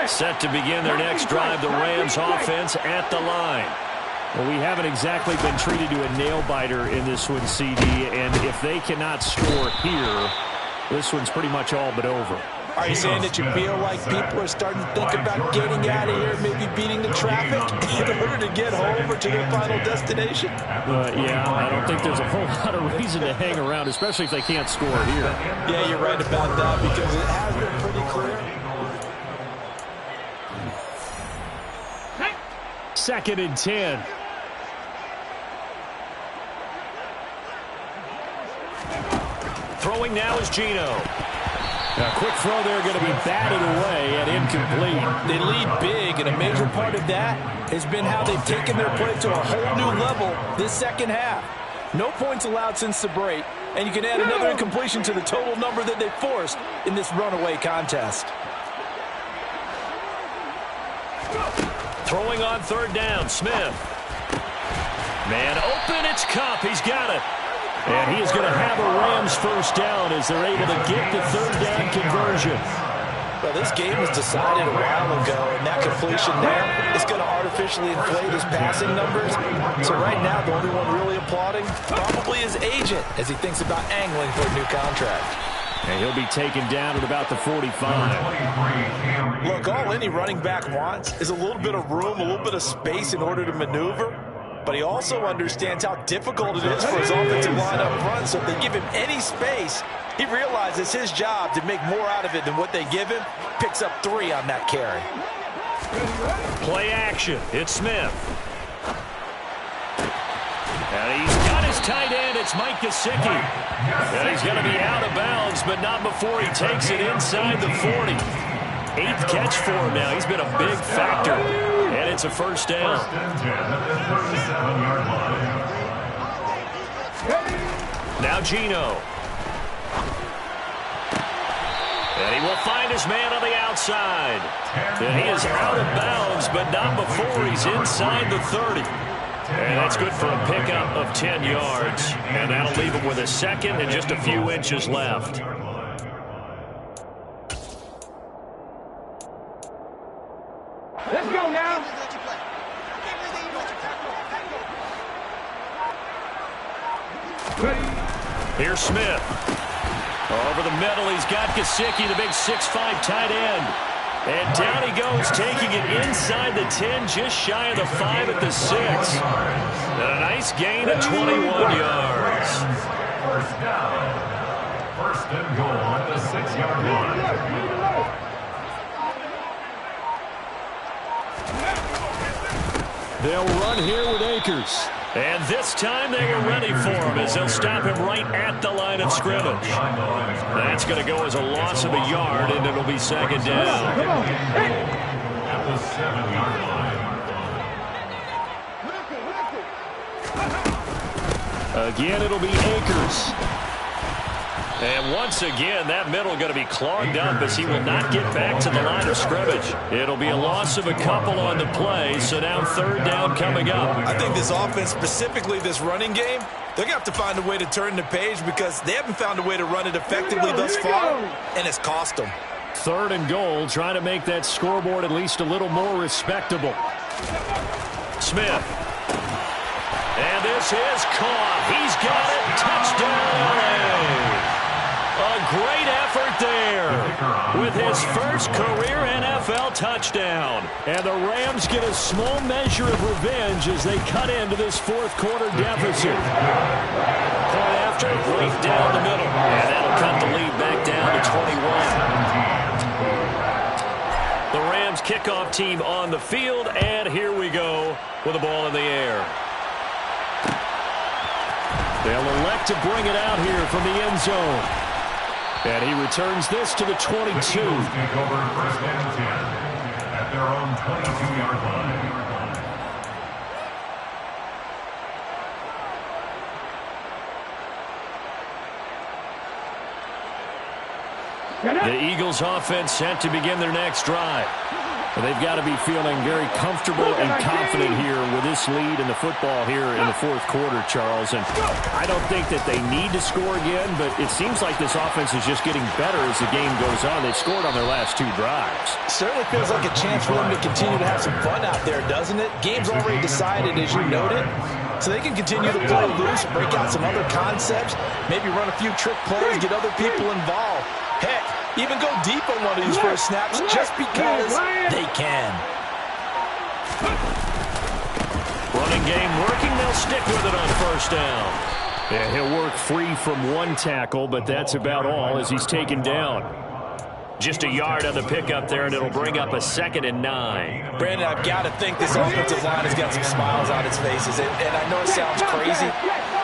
Set to begin their next drive, the Rams offense at the line. Well, we haven't exactly been treated to a nail-biter in this one, CD, and if they cannot score here, this one's pretty much all but over. Are you saying that you feel like people are starting to think about getting out of here, maybe beating the traffic in order to get home or to their final destination? Yeah, I don't think there's a whole lot of reason to hang around, especially if they can't score here. Yeah, you're right about that because it has been pretty clear. 2nd and 10. Throwing now is Geno. A quick throw there going to be batted away and incomplete. They lead big, and a major part of that has been how they've taken their play to a whole new level this second half. No points allowed since the break, and you can add another incompletion to the total number that they forced in this runaway contest. Throwing on 3rd down, Smith. Man open, it's Kupp. He's got it. And he is going to have a Rams first down as they're able to get the 3rd down conversion. Well, this game was decided a while ago, and that completion there is going to artificially inflate his passing numbers. So right now, the only one really applauding probably his agent as he thinks about angling for a new contract. And he'll be taken down at about the 45. Look, all any running back wants is a little bit of room, a little bit of space in order to maneuver. But he also understands how difficult it is for his offensive line up front. So if they give him any space, he realizes it's his job to make more out of it than what they give him. Picks up 3 on that carry. Play action. It's Smith. And he's got his tight end. It's Mike Gesicki. And he's going to be out of bounds, but not before he takes it inside the 40. 8th catch for him now. He's been a big factor. And it's a first down. Now Geno. And he will find his man on the outside. And he is out of bounds, but not before he's inside the 30. And that's good for a pickup of 10 yards. And that'll leave him with a 2nd and just a few inches left. Let's go now. Here's Smith. Over the middle, he's got Gesicki, the big 6'5" tight end. And down he goes, taking it inside the 10, just shy of the 5 at the 6. And a nice gain of 21 yards. First down. First and goal at the 6-yard line. They'll run here with Akers. And this time they were ready for him as they'll stop him right at the line of scrimmage. That's going to go as a loss of a yard, and it'll be second down. At the 7-yard line. Again, it'll be Akers. And once again, that middle going to be clogged up as he will not get back to the line of scrimmage. It'll be a loss of a couple on the play, so now third down coming up. I think this offense, specifically this running game, they're going to have to find a way to turn the page because they haven't found a way to run it effectively thus far, and it's cost them. Third and goal, trying to make that scoreboard at least a little more respectable. Smith. And this is caught. He's got it. Touchdown. A great effort there with his first career NFL touchdown. And the Rams get a small measure of revenge as they cut into this fourth quarter deficit. Point after, right down the middle. And that'll cut the lead back down to 21. The Rams kickoff team on the field, and here we go with the ball in the air. They'll elect to bring it out here from the end zone. And he returns this to the 22. The Eagles take over first and 10 at their own 22-yard line. The Eagles offense set to begin their next drive. They've got to be feeling very comfortable and confident here with this lead in the football here in the fourth quarter, Charles. And I don't think that they need to score again, but it seems like this offense is just getting better as the game goes on. They've scored on their last two drives. Certainly feels like a chance for them to continue to have some fun out there, doesn't it? Game's already decided, as you noted. So they can continue to play loose, break out some other concepts, maybe run a few trick plays, get other people involved. Heck, even go deep on one of these first snaps just because they can. Running game working. They'll stick with it on first down. Yeah, he'll work free from one tackle, but that's about all as he's taken down. Just a yard on the pickup there, and it'll bring up a 2nd and 9. Brandon, I've got to think this offensive line has got some smiles on its faces. And I know it sounds crazy,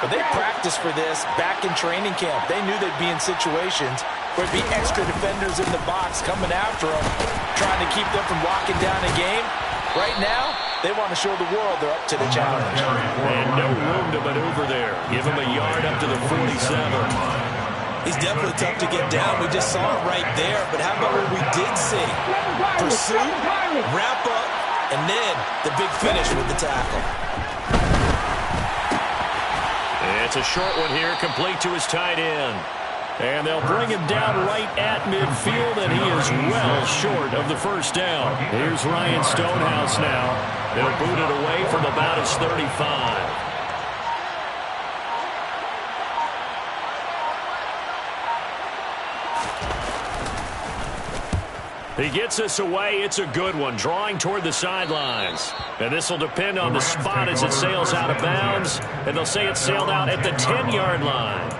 but they practiced for this back in training camp. They knew they'd be in situations where it'd be extra defenders in the box coming after them, trying to keep them from locking down a game. Right now, they want to show the world they're up to the challenge. And no room to maneuver there. Give him a yard up to the 47. He's definitely tough to get down. We just saw it right there. But how about what we did see? Pursuit, wrap up, and then the big finish with the tackle. It's a short one here, complete to his tight end. And they'll bring him down right at midfield, and he is well short of the first down. Here's Ryan Stonehouse now. They'll boot it away from about his 35. He gets us away. It's a good one, drawing toward the sidelines. And this will depend on the spot as it sails out of bounds. And they'll say it sailed out at the 10-yard line.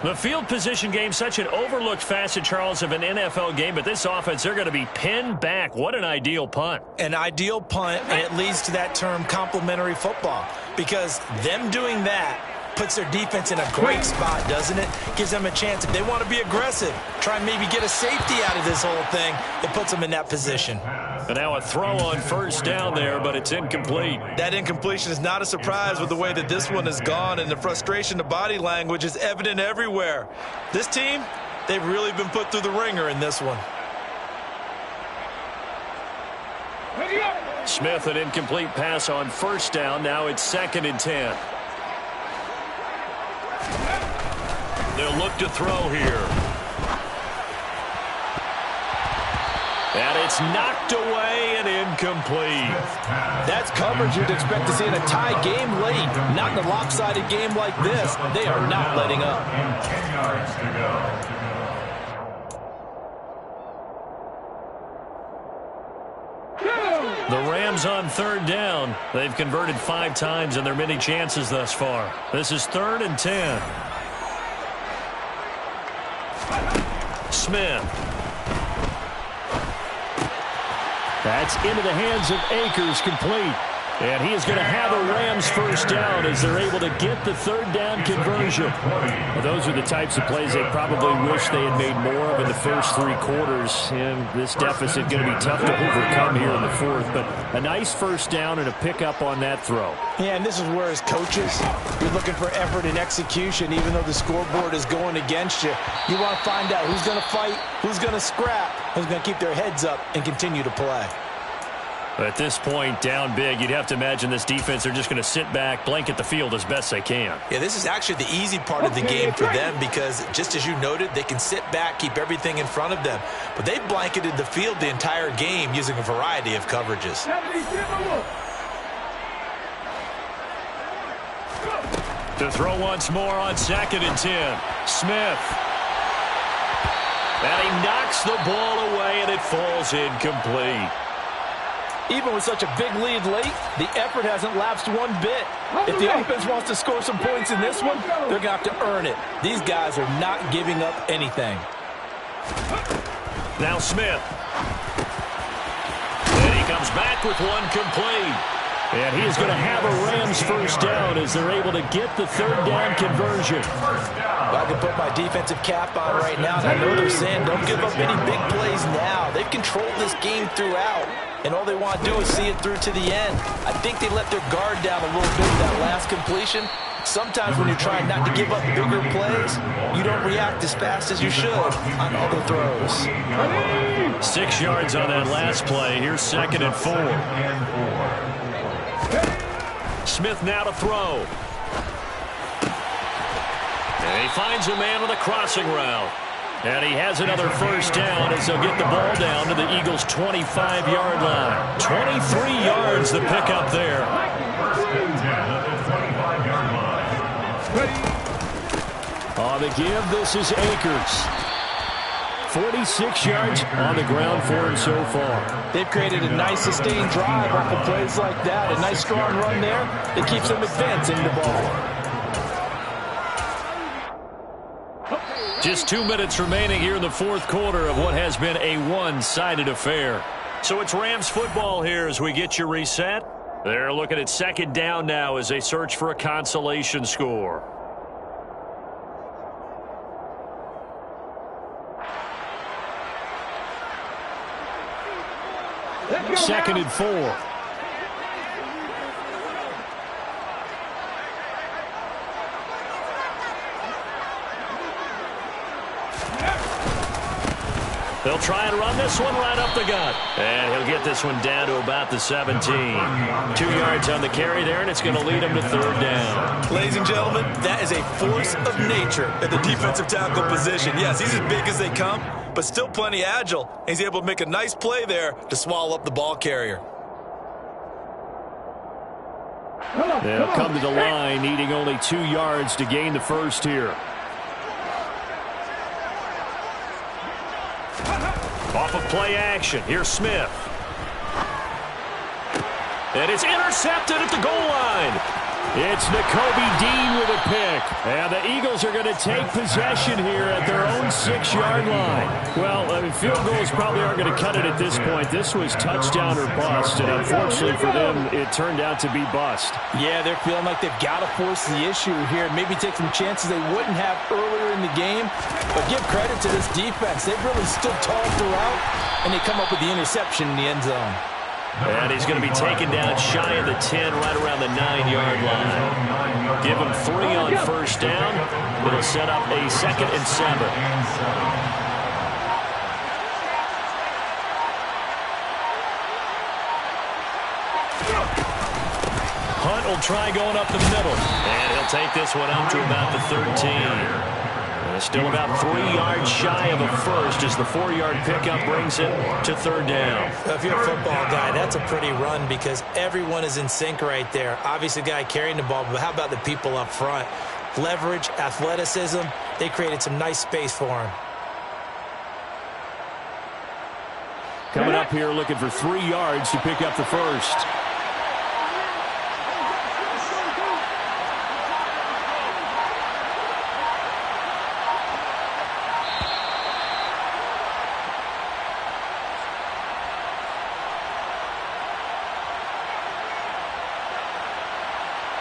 The field position game, such an overlooked facet, Charles, of an NFL game. But this offense, they're going to be pinned back. What an ideal punt. An ideal punt, and it leads to that term complementary football. Because them doing that puts their defense in a great spot, doesn't it? Gives them a chance. If they want to be aggressive, try and maybe get a safety out of this whole thing, it puts them in that position. And now a throw on first down there, but it's incomplete. That incompletion is not a surprise with the way that this one has gone, and the frustration, the body language is evident everywhere. This team, they've really been put through the ringer in this one. Smith, an incomplete pass on first down. Now it's 2nd and 10. They'll look to throw here. And it's knocked away and incomplete. That's coverage you'd expect to see in a tie game late. Not in a lopsided game like this. They are not letting up. And 10 yards to go. The Rams on third down. They've converted 5 times in their many chances thus far. This is 3rd and 10. Smith. That's into the hands of Akers, complete. And he is going to have a Rams first down as they're able to get the 3rd down conversion. Well, those are the types of plays they probably wish they had made more of in the first 3 quarters. And this deficit going to be tough to overcome here in the 4th. But a nice first down and a pickup on that throw. Yeah, and this is where as coaches, you're looking for effort and execution. Even though the scoreboard is going against you, you want to find out who's going to fight, who's going to scrap, who's going to keep their heads up and continue to play. At this point, down big, you'd have to imagine this defense are just going to sit back, blanket the field as best they can. Yeah, this is actually the easy part of the game for them because, just as you noted, they can sit back, keep everything in front of them. But they've blanketed the field the entire game using a variety of coverages. To throw once more on 2nd and 10. Smith. And he knocks the ball away, and it falls incomplete. Even with such a big lead late, the effort hasn't lapsed one bit. If the offense wants to score some points in this one, they're going to have to earn it. These guys are not giving up anything. Now Smith. And he comes back with one complete. And he is going to have a Rams first down as they're able to get the 3rd down conversion. Well, I can put my defensive cap on right now, and I know they're saying don't give up any big plays now. They've controlled this game throughout, and all they want to do is see it through to the end. I think they let their guard down a little bit with that last completion. Sometimes when you're trying not to give up bigger plays, you don't react as fast as you should on other throws. 6 yards on that last play. Here's 2nd and 4. Smith now to throw. And he finds a man on the crossing route. And he has another first down as they'll get the ball down to the Eagles' 25-yard line. 23 yards the pickup there. On the give, this is Akers. 46 yards on the ground for him so far. They've created a nice sustained drive off of plays like that. A nice strong run there that keeps them advancing the ball. Just 2 minutes remaining here in the 4th quarter of what has been a one-sided affair. So it's Rams football here as we get you reset. They're looking at 2nd down now as they search for a consolation score. Second and 4. They'll try and run this one right up the gut. And he'll get this one down to about the 17. 2 yards on the carry there, and it's going to lead him to 3rd down. Ladies and gentlemen, that is a force of nature at the defensive tackle position. Yes, he's as big as they come, but still plenty agile. He's able to make a nice play there to swallow up the ball carrier. They'll come to the line, needing only 2 yards to gain the first here. Off of play action, here's Smith. And it's intercepted at the goal line. It's Nakobe Dean with a pick. And the Eagles are going to take possession here at their own 6-yard line. Well, field goals probably aren't going to cut it at this point. This was touchdown or bust, and unfortunately for them, it turned out to be bust. Yeah, they're feeling like they've got to force the issue here. Maybe take some chances they wouldn't have earlier in the game. But give credit to this defense. They've really stood tall throughout, and they come up with the interception in the end zone. And he's going to be taken down shy of the 10, right around the 9-yard line. Give him 3 on first down. It'll set up a 2nd and 7. Hunt will try going up the middle. And he'll take this one up to about the 13. Still about 3 yards shy of a first as the 4-yard pickup brings it to 3rd down. If you're a football guy, that's a pretty run because everyone is in sync right there. Obviously, the guy carrying the ball, but how about the people up front? Leverage, athleticism, they created some nice space for him. coming up here looking for 3 yards to pick up the first.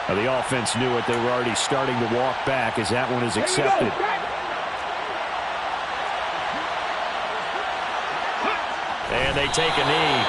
The offense knew it. They were already starting to walk back as that one is accepted. And they take a knee.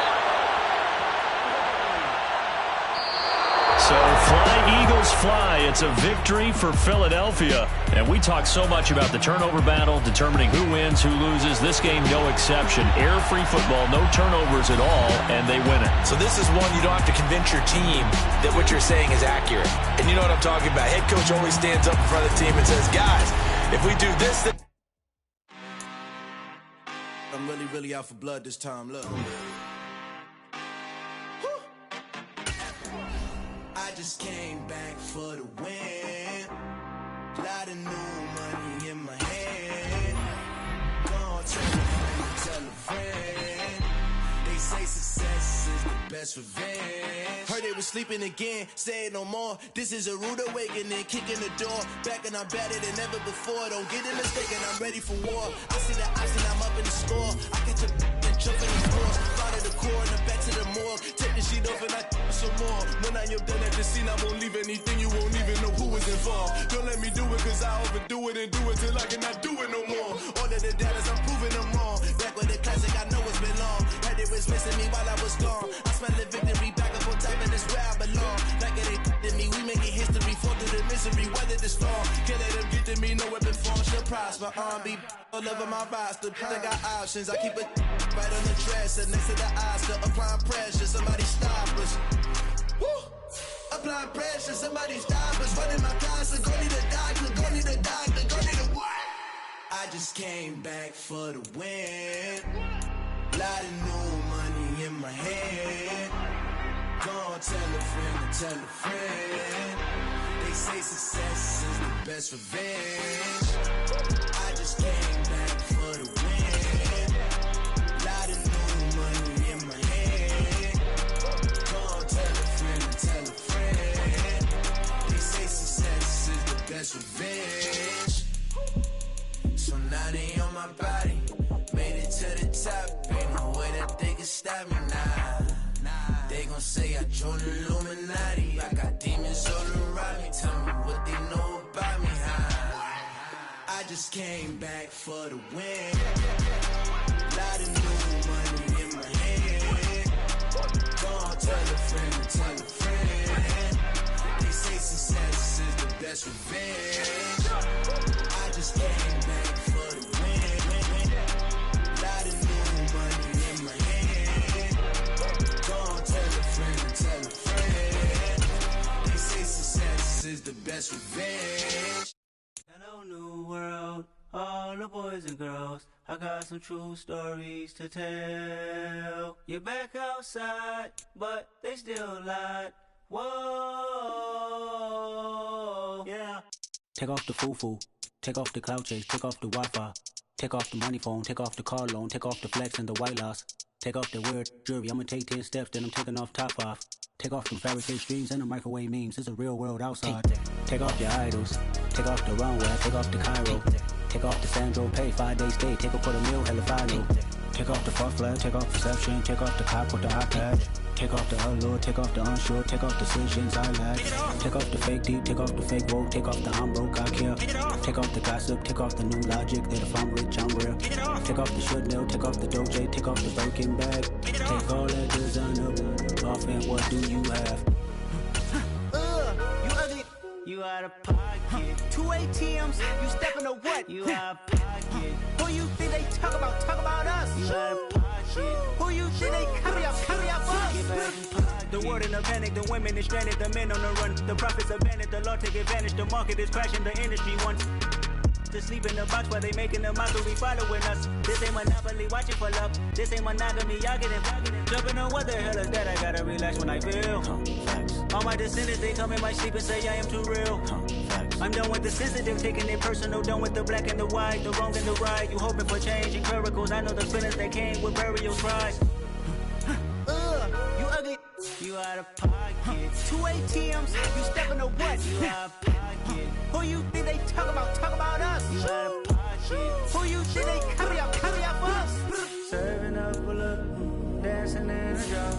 So fly, Eagles, fly. It's a victory for Philadelphia. And we talk so much about the turnover battle, determining who wins, who loses. This game, no exception. Air-free football, no turnovers at all, and they win it. So this is one you don't have to convince your team that what you're saying is accurate. And you know what I'm talking about. Head coach always stands up in front of the team and says, guys, if we do this, then I'm really out for blood this time. Look. I just came back for the win. Lot of new money in my hand. Gonna tell a friend. They say success is the best revenge. Heard they was sleeping again, say it no more. This is a rude awakening, kicking the door. Back and I'm better than ever before. Don't get it mistaken, I'm ready for war. I see the option, I'm up in the score. I catch a and jump in the floor. Fly to the core and the back to the morgue. Take the sheet off and I some more. When I am done at the scene, I won't leave anything. You won't even know who was involved. Don't let me do it, cause I overdo it and do it till I cannot do it no more. All of the data's, I'm proving them wrong. Back with the classic, I know it's been long. Heard it was missing me while I was gone. I smell the victory back up on top, and it's where I belong. Like it ain't to me, we making history. Fall through the misery, weather this storm. Can't let them get to me, no weapon form should prosper. R&B all over my roster. I got options, I keep it right on the dresser. Next to the Oscar, applying pressure. Somebody stop us. Woo! Applying pressure, somebody stop us. Running my closet, go need a doctor, go need a doctor, go need a what? I just came back for the win. Lot of new money in my hand. Gonna tell a friend. They say success is the best revenge. I just came back for the win. Lot of new money in my hand. Gonna tell a friend. They say success is the best revenge. So now they on my body. Made it to the top. Ain't no way that they can stop me now. They gon' say I joined the Illuminati. I got demons all around me. Tell me what they know about me, huh? I just came back for the win. Lot of new money in my hand. Gonna tell a friend. They say success is the best revenge. I just came back for the win. Lot of new money in my hand. Gonna tell a friend. They say success is the best revenge. Hello, new world, all the boys and girls. I got some true stories to tell. You're back outside, but they still lied. Whoa, yeah. Take off the foo-foo, take off the cloud chase, take off the Wi-Fi, take off the money phone, take off the car loan, take off the flex and the white loss. Take off the weird jewelry, I'ma take 10 steps, then I'm taking off top off. Take off them fabricate streams and the microwave memes, it's a real world outside. Take off your idols, take off the runway, take off the Cairo. Take off the Sandro pay, 5-day stay, take a quarter meal, hella final. Take off the fuck flag, take off perception, take off the cop with the iPad. Take off the allure, take off the unsure, take off decisions I lack. Take off the fake deep, take off the fake woke, take off the I'm broke, I care. Take off the gossip, take off the new logic, that if I'm rich, I'm real. Take off the should know, take off the Doge, take off the Birkin bag. Take all that designer off and what do you have? You ugly. You out of pocket. 2 ATMs, you stepping to what? You out of pocket. Who you think they talk about? Talk about us. You out of pocket. Who you think they carry up us? The world in a panic, the women is stranded, the men on the run. The profits abandoned, the law take advantage, the market is crashing, the industry wants to sleep in the box while they making a mockery following us. This ain't monopoly, watching for love. This ain't monogamy, y'all getting jumping on what the hell is that? I gotta relax when I feel. All my descendants, they come in my sleep and say I am too real. I'm done with the sensitive, taking it personal. Done with the black and the white, the wrong and the right. You hoping for change and miracles. I know the feelings that came with burial cries. You out of pocket. 2 ATMs, you stepping to what? You out of pocket. Who you think they talk about? Talk about us. You out of pocket. Who you think they carry out for us? Serving up a look, dancing in a drum.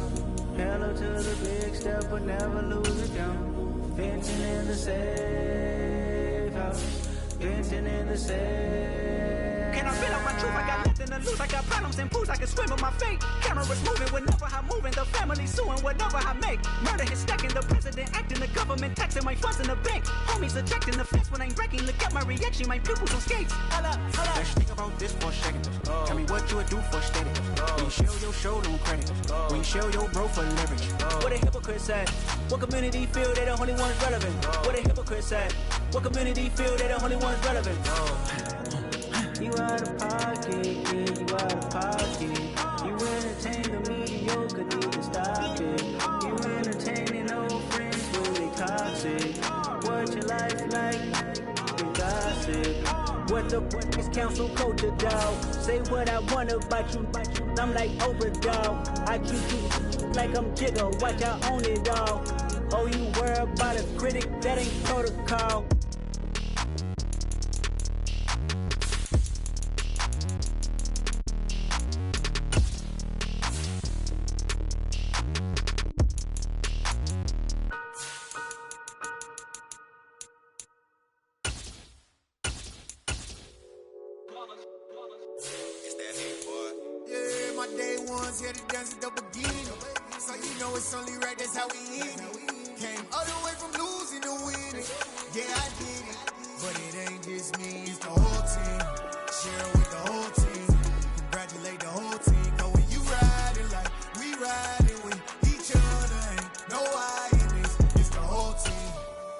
Hello to the big step, but never lose a jump. Venting in the safe house. Venting in the safe. Can I feel up my truth? I got nothing to lose. I got problems and pools. I can swim with my fate. Cameras moving whenever I'm moving. The family suing whatever I make. Murder is stacking. The president acting. The government taxing my funds in the bank. Homies ejecting the fence when I'm breaking. Look at my reaction. My pupils on skates. Hold up. Let's think about this for a second. Tell me what you would do for status. When you show your show, don't credit. When you show your bro for leverage. What a hypocrite said. What community feel they the only ones relevant? What a hypocrite said. What community feel they the only ones relevant? You out of pocket, yeah, you out of pocket. You entertain the mediocre, need to stop it. You entertaining old friends when they toxic. What your life like? The gossip. What the fuck is council culture, dog? Say what I want about you. I'm like overdog. I treat you like I'm Jigga. Watch I own it all. Oh, you worry about a critic? That ain't protocol. Yeah, the dance at the beginning. So you know it's only right, that's how we end it. Came all the way from losing to winning. Yeah, I did it. But it ain't just me, it's the whole team. Share with the whole team. Congratulate the whole team. Cause when you riding like we riding with each other, ain't no I in this. It's the whole team.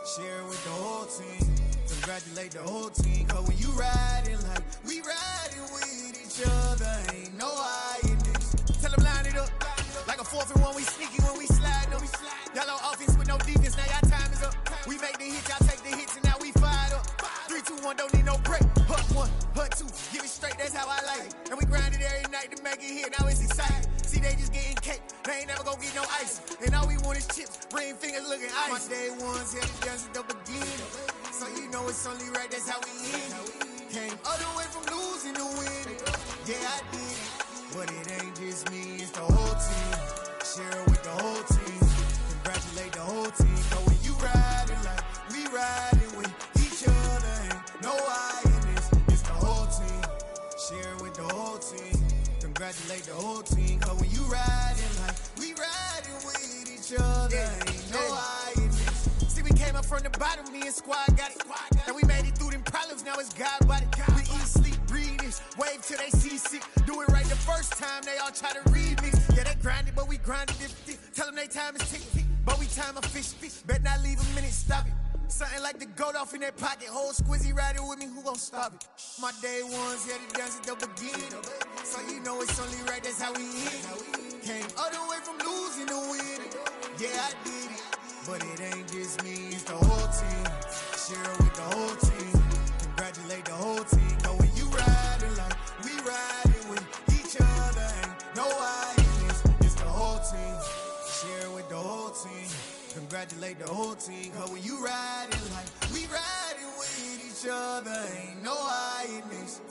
Share with the whole team. Congratulate the whole team. Cause when you riding like we riding with each other, ain't no I in this. Tell them line it up. Like a 4th and 1, we sneaky when we slide up. Y'all on offense with no defense, now y'all time is up. We make the hits, y'all take the hits, and now we fired up. 3, 2, 1, don't need no break. Hut 1, hut 2, give it straight, that's how I like it. And we grind it every night to make it hit, now it's exciting. See, they just getting cake, they ain't never gonna get no ice. And all we want is chips, ring fingers looking ice. My day ones, yeah, the dance at the beginning. So you know it's only right, that's how we end it. Came all the way from losing to winning. Yeah, I did it. But it ain't just me, it's the whole team. Share with the whole team. Congratulate the whole team. Cause when you riding like we riding with each other, ain't no I in this. It's the whole team. Share with the whole team. Congratulate the whole team. Cause when you riding like we riding with each other, ain't no I in this. See, we came up from the bottom, me and squad got it. And we made it through them problems, now it's God body. We eat, sleep, breathe this. Wave till they see sick. Do it right the first time, they all try to remix. Yeah, they grinded, but we grinded it. Tell them they time is ticking. But we time a fish. Bet not leave a minute, stop it. Something like the goat off in that pocket. Whole squizzy riding with me, who gon' stop it? My day ones, yeah, the dance at the beginning. So you know it's only right, that's how we end it. Came all the way from losing to winning. Yeah, I did it. But it ain't just me, it's the whole team. Share with the whole team. Congratulate the whole team. Cause when you riding like we riding with each other, ain't no I in this. It's the whole team. Share with the whole team. Congratulate the whole team. Cause when you riding like we riding with each other, ain't no I in this.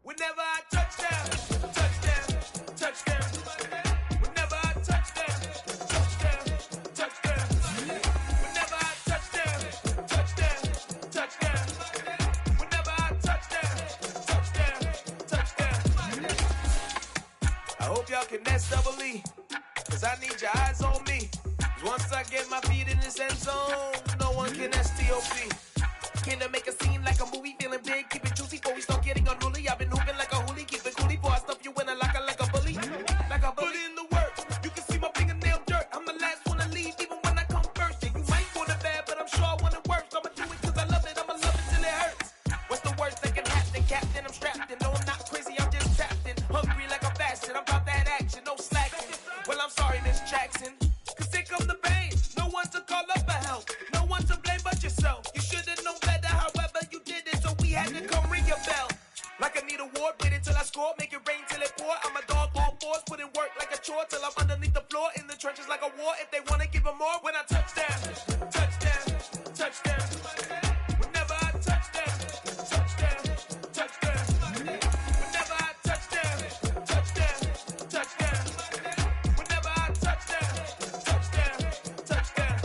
Whenever I touch them, touch them, touch them. Whenever I touch them, touch them, touch them. Whenever I touch them, touch them, touch them. Whenever I touch them, touch them, touch them. I hope y'all can S2w, cause I need your eyes on me. Cause once I get my feet in this end zone, no one can S2w. Came to make a scene like a movie, feeling big, keep it juicy before we start getting unruly. I've been hooping like a hoolie, keep it coolie before I stuff you in a locker like a bully. Like a bully. Put in the work, you can see my fingernail dirt. more if they wanna give them more when I touch down. Touchdown, touchdown. Whenever I touch down, touchdown, touchdown. Whenever I touch down, touchdown, touchdown. Whenever I touch down, touchdown, touchdown.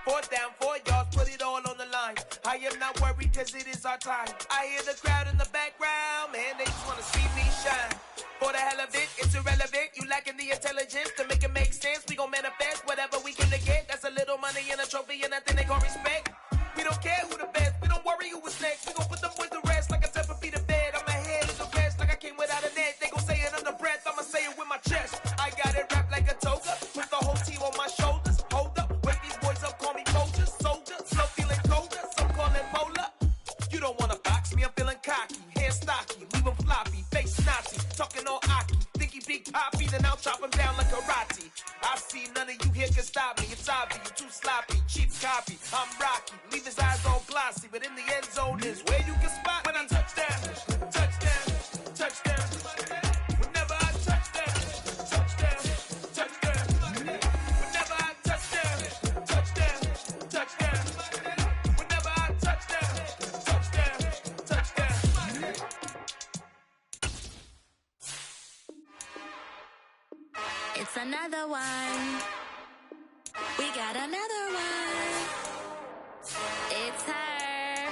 4th down, 4 yards, put it all on the line. I am not worried cause it is our time. I hear the crowd in the background, man, they just wanna see me shine. For the hell of it, it's irrelevant. You lacking the intelligence to make it make sense. We gon' manifest whatever we can to get. That's a little money and a trophy and nothing they gon' respect. We don't care who the best, we don't worry who was next. We gon' put them boys to rest like a 7 feet of bed. I'm ahead of the rest like I came without a net. They gon' say it under breath, I'ma say it with my chest. I got it wrapped like a toga, with the whole team on my shoulders. Hold up, wake these boys up, call me soldier, soldier. Slow feeling colder, some call it polar. You don't wanna box me, I'm feeling cocky. Hair stocky, leave them floppy, face snotty. Talking all aki, think he big poppy, then I'll chop him down like karate. I see none of you here can stop me. It's obvious, you too sloppy, cheap copy. I'm rocky, leave his eyes all glossy, but in the end zone is where you can spot when I touch down, touchdown, touchdown. Whenever I touch down, touchdown, touchdown. Whenever I touch down, touchdown, touchdown. Whenever I touch down, touchdown, touchdown. It's another one. We got another one. It's her.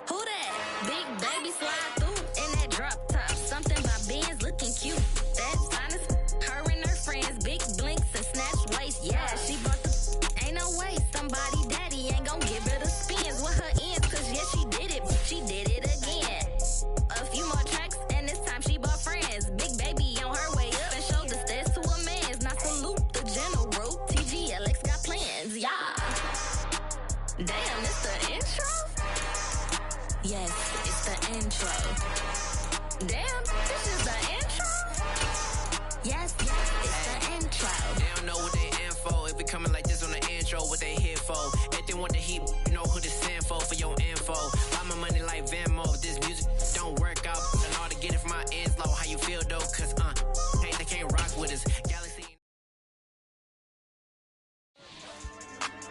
Who that? Big baby slide through in that drop top. Something about Benz looking cute. That's honest. Her and her friends, big blinks and snatch waist. Yeah, she bought the. Ain't no way somebody daddy ain't gon' give her the spins with her ends. Cause yeah, she did it, but she did it again. A few more tracks and this time she bought friends. Big baby on her way up and showed the stairs to a man's. Now salute the general. TGLX got plans, yeah. Damn, it's the intro? Yes, it's the intro. Damn, this is the intro? Yes, it's the intro. They don't know what they info. If we coming like this on the intro, what they here for? If they want the heat, you know who to send for your info. Buy my money like Venmo. This music don't work out. And all to get it from my ends low. How you feel though? Cause they can't rock with us. Galaxy.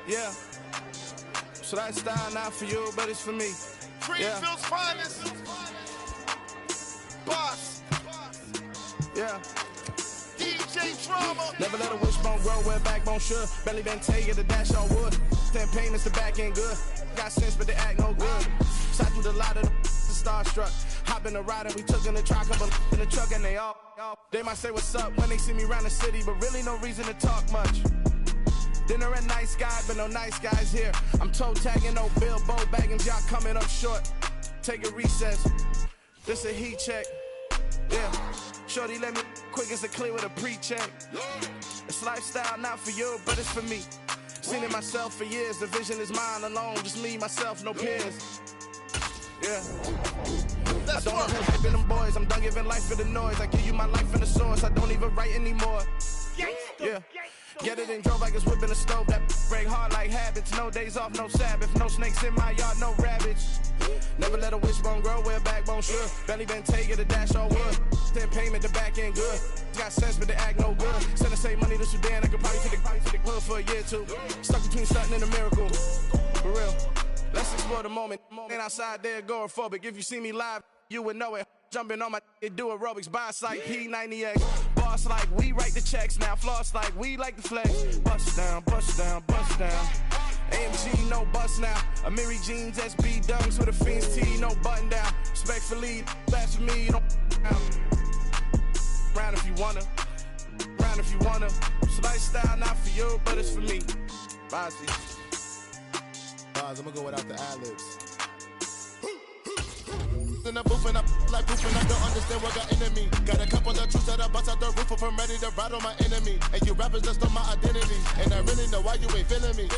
Yeah. So that style not for you, but it's for me. Greenfield's finest. Boss. Yeah. DJ Drama. Never let a wishbone grow where backbone should. Belly been taking the dash on wood. Then payments the back end good. Got sense, but they act no good. Shot through the lot of the starstruck. Hop in the ride and we took in the truck, couple in the truck and they all. They might say what's up when they see me around the city, but really no reason to talk much. Dinner at nice guy, but no nice guys here. I'm toe tagging, no Bilbo bagging, y'all coming up short. Take a recess. This a heat check. Yeah. Shorty let me quick as a clear with a pre-check. It's lifestyle not for you, but it's for me. Seen it myself for years. The vision is mine alone. Just me, myself, no peers. Yeah. I don't know who's hyping them boys. I'm done giving life for the noise. I give you my life in the source. I don't even write anymore. Yeah. Get it and drove like it's whipping a stove. That break hard like habits. No days off, no Sabbath. No snakes in my yard, no rabbits. Never let a wishbone grow where backbone should. Belly been taking the dash on wood. Then payment the back end good. Got sense but they act no good. Send the same money to Sudan. I could probably take the hood for a year or two. Stuck between stunting and a miracle. For real. Let's explore the moment. Ain't outside there agoraphobic. If you see me live, you would know it. Jumping on my do aerobics, boss like P90X. Boss like we write the checks now. Floss like we like the flex. Bust down, bust down, bust down. AMG, no bust now. Amiri jeans, SB dunks with a Fiends T, no button down. Respectfully, that's for me, don't round if you wanna. Round if you wanna. It's lifestyle not for you, but it's for me. Bossy. I'm gonna go without the ad-libs. In the booth and I like proof and I don't understand what got into me. Got a couple of truths that I bust out the roof if I'm ready to ride on my enemy. And you rappers just stole my identity. And I really know why you ain't feeling me.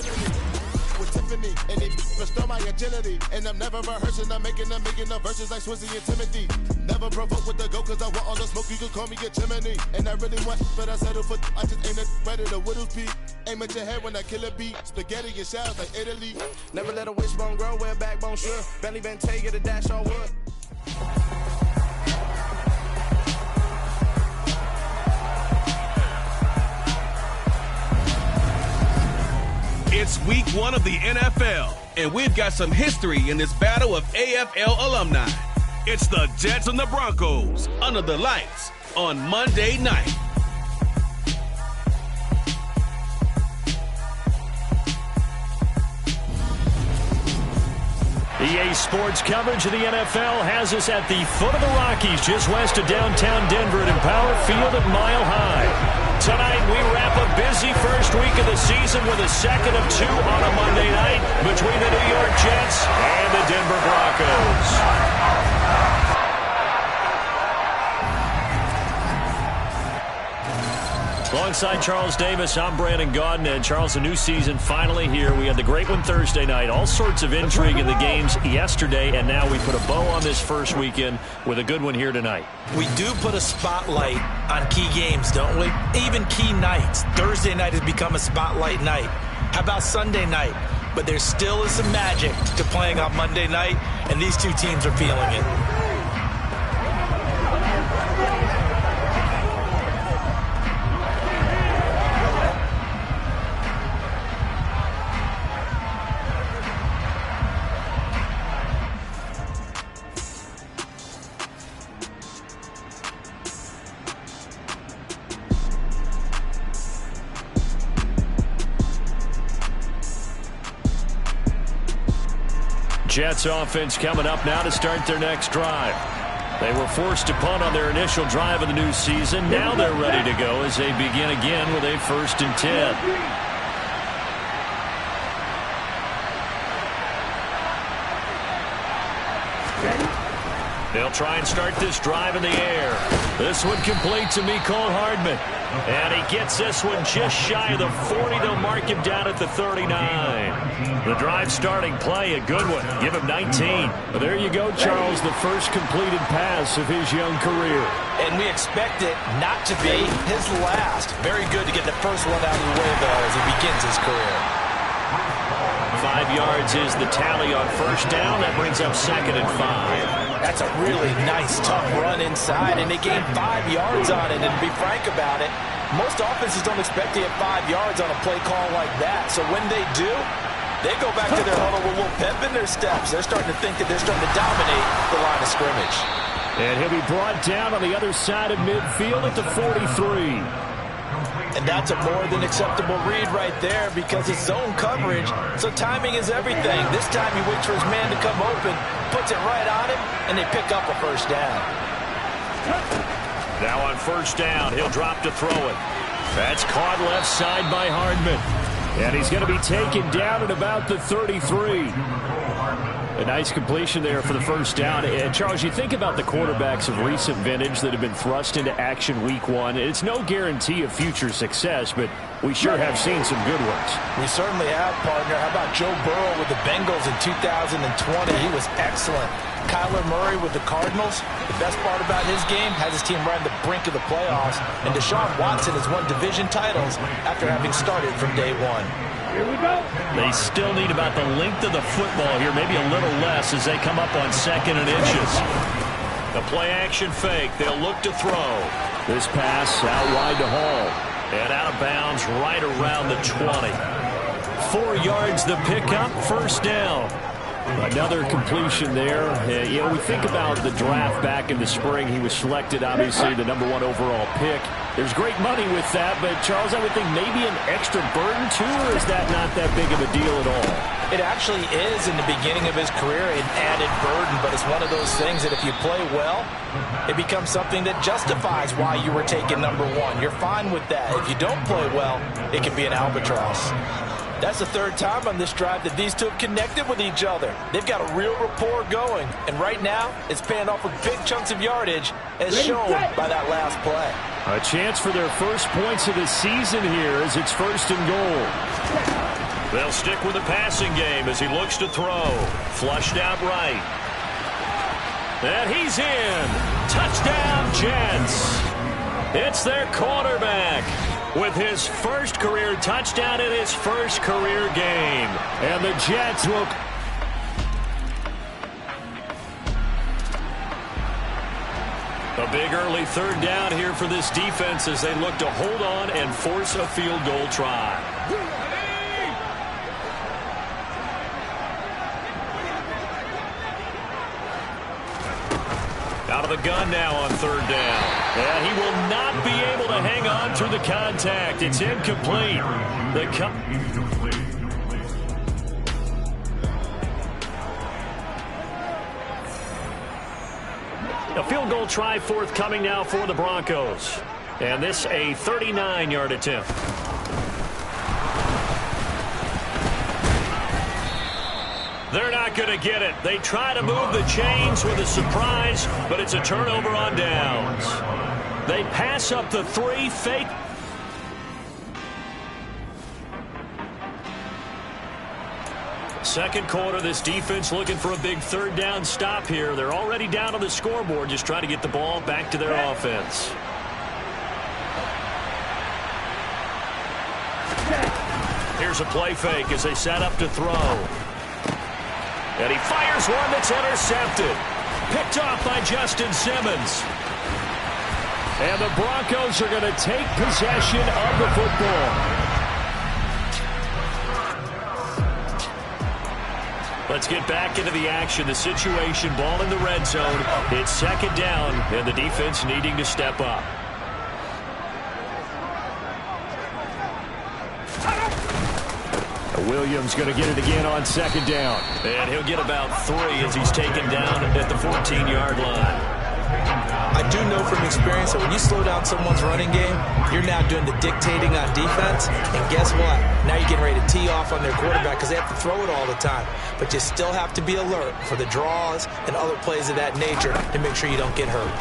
With Tiffany, and they restore my agility. And I'm never rehearsing, I'm making a million of verses like Swizzy and Timothy. Never provoke with the go, cause I want all the smoke, you can call me a chimney. And I really want, but I settle for, I just ain't ready to whittle pea. Aim at your head when I kill a beat. Spaghetti and shells like Italy. Never let a wishbone grow where backbone should. Belly been taking the dash on wood. It's week 1 of the NFL, and we've got some history in this battle of AFL alumni. It's the Jets and the Broncos under the lights on Monday night. EA Sports coverage of the NFL has us at the foot of the Rockies, just west of downtown Denver at Empower Field at Mile High. Tonight, we wrap a busy first week of the season with a second of 2 on a Monday night between the New York Jets and the Denver Broncos. Alongside Charles Davis, I'm Brandon Gaudin. And Charles, a new season finally here. We had the great one Thursday night. All sorts of intrigue in the games yesterday, and now we put a bow on this first weekend with a good one here tonight. We do put a spotlight on key games, don't we? Even key nights. Thursday night has become a spotlight night. How about Sunday night? But there still is some magic to playing on Monday night, and these two teams are feeling it. Jets offense coming up now to start their next drive. They were forced to punt on their initial drive of the new season. Now they're ready to go as they begin again with a 1st and 10. They'll try and start this drive in the air. This one complete to Mecole Hardman. And he gets this one just shy of the 40. They'll mark him down at the 39. The drive starting play, a good one. Give him 19. Well, there you go, Charles, the first completed pass of his young career. And we expect it not to be his last. Very good to get the first one out of the way, though, as he begins his career. 5 yards is the tally on first down. That brings up 2nd and 5. That's a really nice, tough run inside, and they gained 5 yards on it. And to be frank about it, most offenses don't expect to get 5 yards on a play call like that. So when they do, they go back to their huddle with a little pep in their steps. They're starting to think that they're starting to dominate the line of scrimmage. And he'll be brought down on the other side of midfield at the 43. And that's a more than acceptable read right there because it's zone coverage, so timing is everything. This time he waits for his man to come open, puts it right on him, and they pick up a first down. Now on first down, he'll drop to throw it. That's caught left side by Hardman. And he's going to be taken down at about the 33. A nice completion there for the first down. And Charles, you think about the quarterbacks of recent vintage that have been thrust into action week 1. It's no guarantee of future success, but we sure have seen some good ones. We certainly have, partner. How about Joe Burrow with the Bengals in 2020? He was excellent. Kyler Murray with the Cardinals. The best part about his game, has his team right on the brink of the playoffs. And Deshaun Watson has won division titles after having started from day 1. Here we go. They still need about the length of the football here, maybe a little less as they come up on 2nd and inches. The play action fake. They'll look to throw. This pass out wide to Hall. And out of bounds right around the 20. 4 yards the pickup, first down. Another completion there. You know, we think about the draft back in the spring. He was selected, obviously, the #1 overall pick. There's great money with that, but, Charles, I would think maybe an extra burden, too, or is that not that big of a deal at all? It actually is in the beginning of his career an added burden, but it's one of those things that if you play well, it becomes something that justifies why you were taken #1. You're fine with that. If you don't play well, it can be an albatross. That's the 3rd time on this drive that these two have connected with each other. They've got a real rapport going, and right now it's paying off with big chunks of yardage as shown by that last play. A chance for their first points of the season here as it's 1st and goal. They'll stick with the passing game as he looks to throw. Flushed out right. And he's in. Touchdown, Jets. It's their quarterback with his first career touchdown in his first career game. And the Jets will... A big early 3rd down here for this defense as they look to hold on and force a field goal try. the gun now on third down. And he will not be able to hang on through the contact. It's incomplete. A field goal try forthcoming now for the Broncos. And this a 39-yard attempt. They're not going to get it. They try to move the chains with a surprise, but it's a turnover on downs. They pass up the 3, fake. Second quarter, this defense looking for a big third down stop here. They're already down on the scoreboard, just trying to get the ball back to their offense. Here's a play fake as they set up to throw. And he fires one that's intercepted. Picked off by Justin Simmons. And the Broncos are going to take possession of the football. Let's get back into the action. The situation, ball in the red zone. It's second down, and the defense needing to step up. Williams going to get it again on second down. And he'll get about 3 as he's taken down at the 14-yard line. I do know from experience that when you slow down someone's running game, you're now doing the dictating on defense. And guess what? Now you're getting ready to tee off on their quarterback because they have to throw it all the time. But you still have to be alert for the draws and other plays of that nature to make sure you don't get hurt.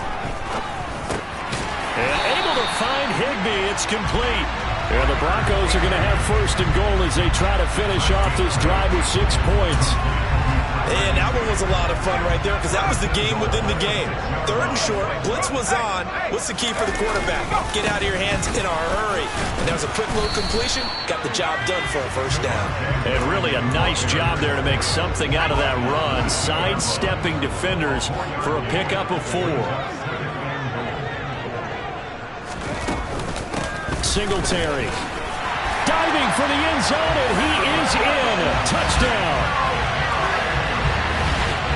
And able to find Higbee. It's complete. And the Broncos are going to have first and goal as they try to finish off this drive with 6 points. And that one was a lot of fun right there because that was the game within the game. Third and short, blitz was on. What's the key for the quarterback? Get out of your hands in a hurry. And that was a quick little completion. Got the job done for a first down. And really a nice job there to make something out of that run. Sidestepping defenders for a pickup of 4. Singletary diving for the end zone, and he is in. Touchdown.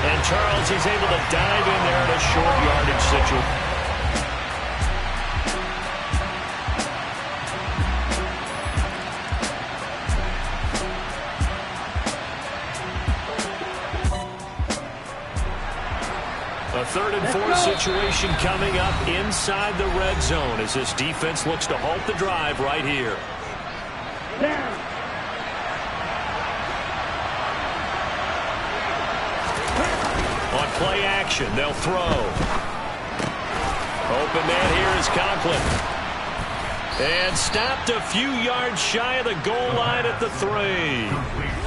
And Charles, he's able to dive in there in a short yardage situation. A 3rd and 4 situation coming up inside the red zone as this defense looks to halt the drive right here. On play action, they'll throw. Open man here is Conklin. And stopped a few yards shy of the goal line at the 3.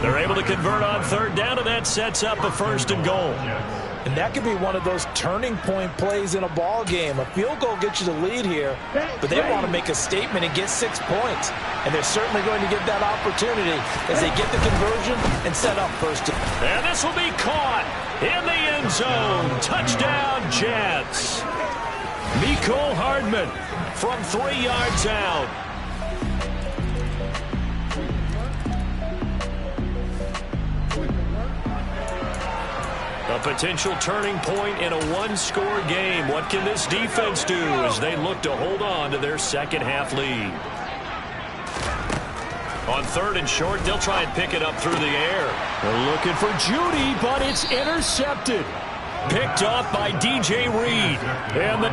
They're able to convert on third down, and that sets up a 1st and goal. And that could be one of those turning point plays in a ball game. A field goal gets you the lead here, but they want to make a statement and get 6 points. And they're certainly going to get that opportunity as they get the conversion and set up first. And this will be caught in the end zone. Touchdown, Jets. Mecole Hardman from 3 yards out. A potential turning point in a 1-score game. What can this defense do as they look to hold on to their second half lead? On 3rd and short, they'll try and pick it up through the air. They're looking for Judy, but it's intercepted. Picked off by DJ Reed. And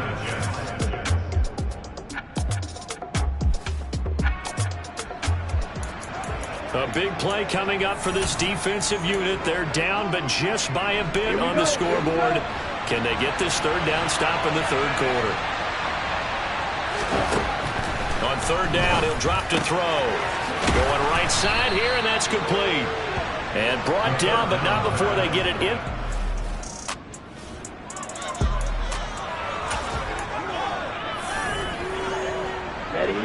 a big play coming up for this defensive unit. They're down, but just by a bit on the scoreboard. Can they get this third down stop in the 3rd quarter? On 3rd down, he'll drop to throw. Going right side here, and that's complete. And brought down, but not before they get it in. Ready.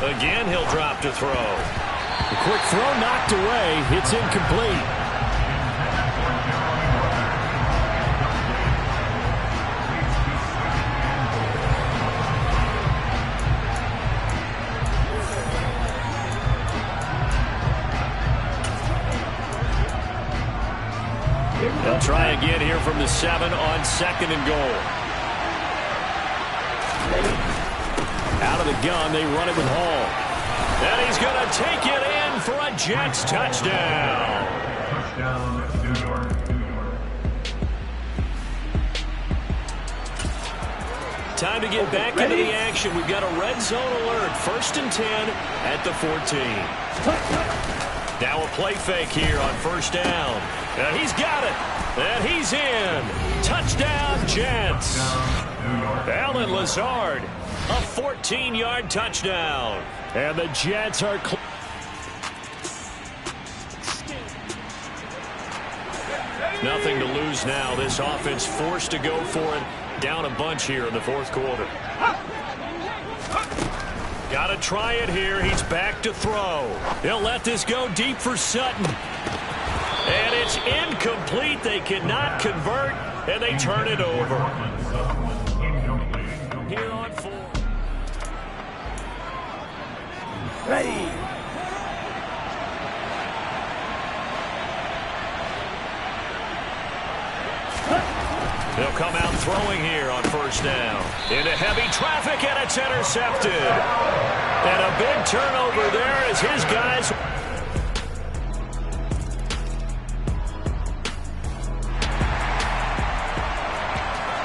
Again, he'll drop to throw. A quick throw knocked away. It's incomplete. They'll try again here from the 7 on 2nd and goal. Out of the gun, they run it with Hall. And he's going to take it in for a Jets touchdown. Touchdown, New York. Time to get back into the action. We've got a red zone alert. 1st and 10 at the 14. Now a play fake here on 1st down. And he's got it. And he's in. Touchdown, Jets. Alan Lazard, a 14-yard touchdown. And the Jets are nothing to lose now. This offense forced to go for it. Down a bunch here in the 4th quarter. Got to try it here. He's back to throw. He'll let this go deep for Sutton. And it's incomplete. They cannot convert, and they turn it over. Here on 4. Ready. They'll come out throwing here on 1st down. Into heavy traffic, and it's intercepted. And a big turnover there as his guys...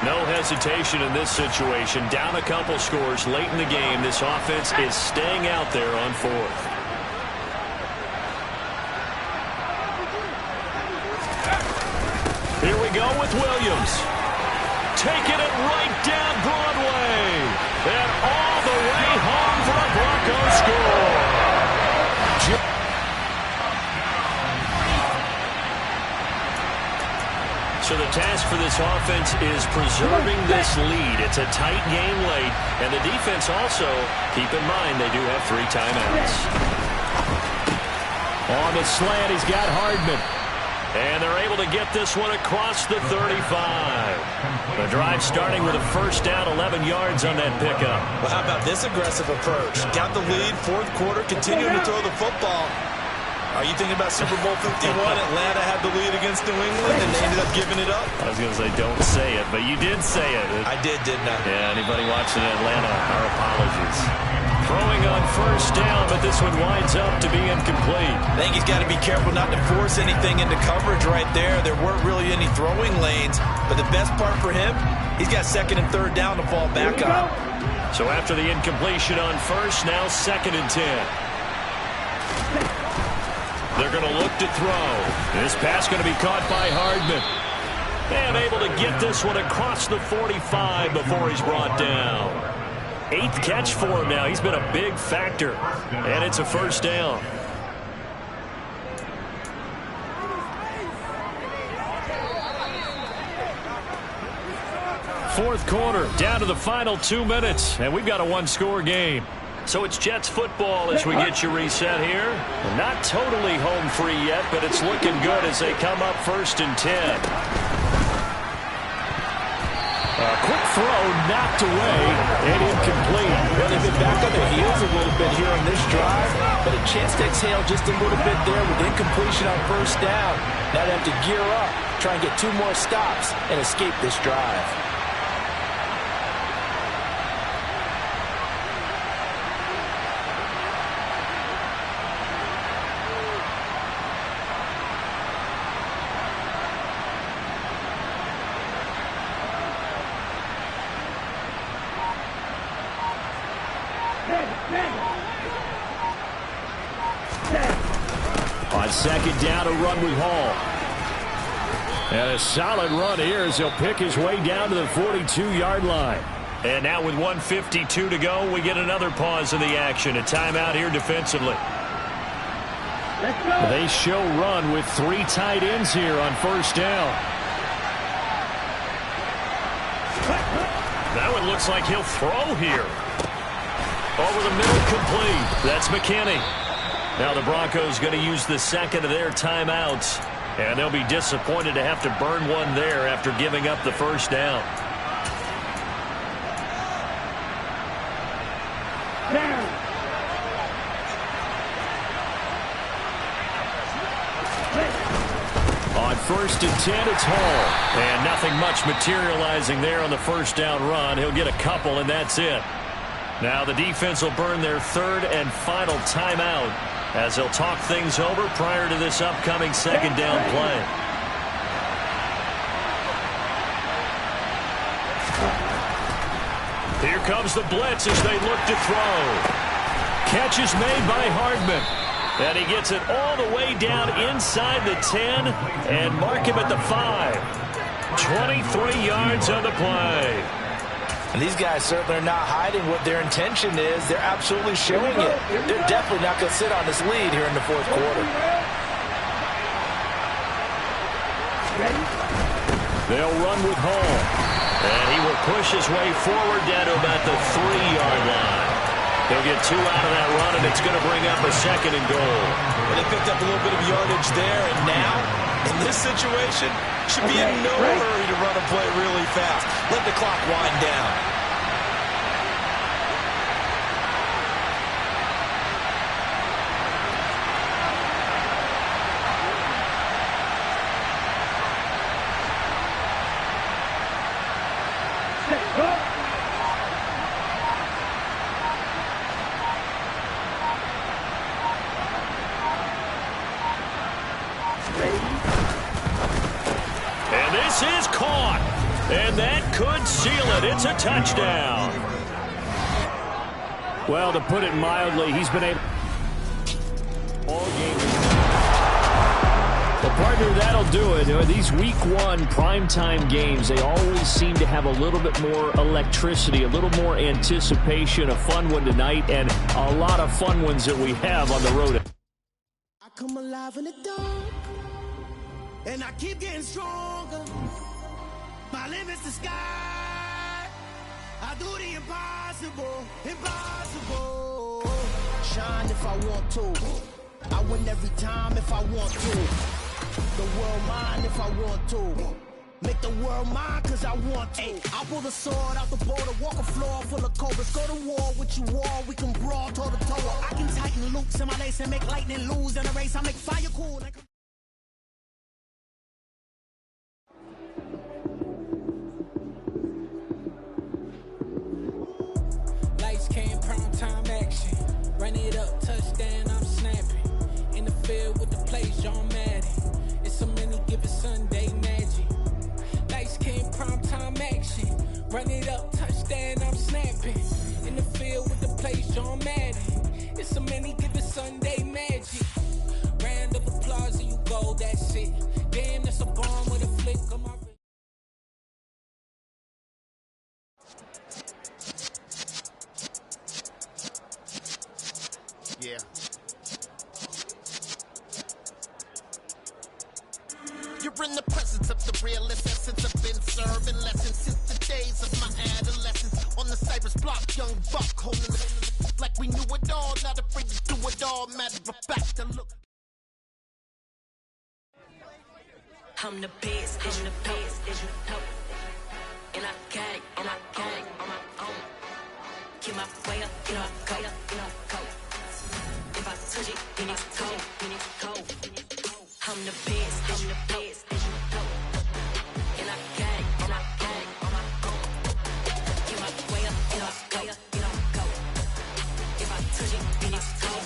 No hesitation in this situation. Down a couple scores late in the game. This offense is staying out there on 4th. Here we go with Williams. Taking it right down Broadway. And all the way home for a Broncos score. So the task for this offense is preserving this lead. It's a tight game late. And the defense also, keep in mind, they do have 3 timeouts. On the slant, he's got Hardman. And they're able to get this one across the 35. The drive starting with a 1st down, 11 yards on that pickup. Well, how about this aggressive approach? Got the lead, 4th quarter, continuing to throw the football. Are you thinking about Super Bowl 51? Atlanta had the lead against New England, and they ended up giving it up. I was going to say, don't say it, but you did say it. I didn't I? Yeah, anybody watching Atlanta, our apologies. Throwing on 1st down, but this one winds up to be incomplete. I think he's got to be careful not to force anything into coverage right there. There weren't really any throwing lanes, but the best part for him, he's got 2nd and 3rd down to fall back on. So after the incompletion on 1st, now 2nd and 10. They're going to look to throw. This pass going to be caught by Hardman. And able to get this one across the 45 before he's brought down. 8th catch for him now. He's been a big factor. And it's a 1st down. Fourth quarter, down to the final 2 minutes. And we've got a 1-score game. So it's Jets football as we get you reset here. Not totally home free yet, but it's looking good as they come up 1st and 10. A quick throw knocked away and incomplete. Well, they've been back on their heels a little bit here on this drive, but a chance to exhale just a little bit there with incompletion on 1st down. Now they have to gear up, try and get 2 more stops and escape this drive. On 2nd down, a run with Hall. And a solid run here as he'll pick his way down to the 42-yard line. And now with 1:52 to go, we get another pause in the action. A timeout here defensively. Let's go. They show run with 3 tight ends here on 1st down. That one looks like he'll throw here. Over the middle, complete. That's McKinney. Now the Broncos going to use the 2nd of their timeouts. And they'll be disappointed to have to burn one there after giving up the 1st down. On 1st and 10, it's Hall. And nothing much materializing there on the first down run. He'll get a couple, and that's it. Now the defense will burn their 3rd and final timeout as they'll talk things over prior to this upcoming 2nd down play. Here comes the blitz as they look to throw. Catch is made by Hardman. And he gets it all the way down inside the 10 and mark him at the 5. 23 yards on the play. And these guys certainly are not hiding what their intention is. They're absolutely showing it. They're definitely not going to sit on this lead here in the 4th quarter. They'll run with Hall. And he will push his way forward down to about the 3-yard line. He'll get 2 out of that run, and it's going to bring up a 2nd and goal. Well, they picked up a little bit of yardage there, and now, in this situation, should be in no hurry to run a play really fast. Let the clock wind down. And this is caught. And that could seal it. It's a touchdown. Well, to put it mildly, he's been able all game. Well, partner, that'll do it. These week 1 primetime games, they always seem to have a little bit more electricity, a little more anticipation. A fun one tonight, and a lot of fun ones that we have on the road. I come alive in the dark, and I keep getting stronger. My limit's the sky. I do the impossible, impossible. Shine if I want to. I win every time if I want to. The world mine if I want to. Make the world mine cause I want to. I pull the sword out the border, walk a floor full of cobras. Go to war with you all, we can brawl toe to toe. I can tighten loops in my lace and make lightning lose in a race. I make fire cool like Lights came, prime time action. Run it up, touchdown, I'm snapping. In the field with the plays, John Madden. It's so many given Sunday magic. Lights came, prime time action. Run it up, touchdown, I'm snapping. In the field with the plays, John Madden. It's so many given Sunday magic. Round of applause and you go, that's it. Damn, that's a bomb with a flick on my wrist. Yeah. You're in the presence of the realest essence. I've been serving lessons since the days of my adolescence. On the Cypress block, young buck holding the like we knew it all. Not afraid to do it all. Matter of fact, to look. I'm the best, I'm the best, and I got it, and I got it on my own. Get my way up, get up, go, go. If I touch it, then it's cold, I'm the best, I'm the best, and I got it, and I got it on my own. Get my way up, get up, go. If I touch it, then it's cold,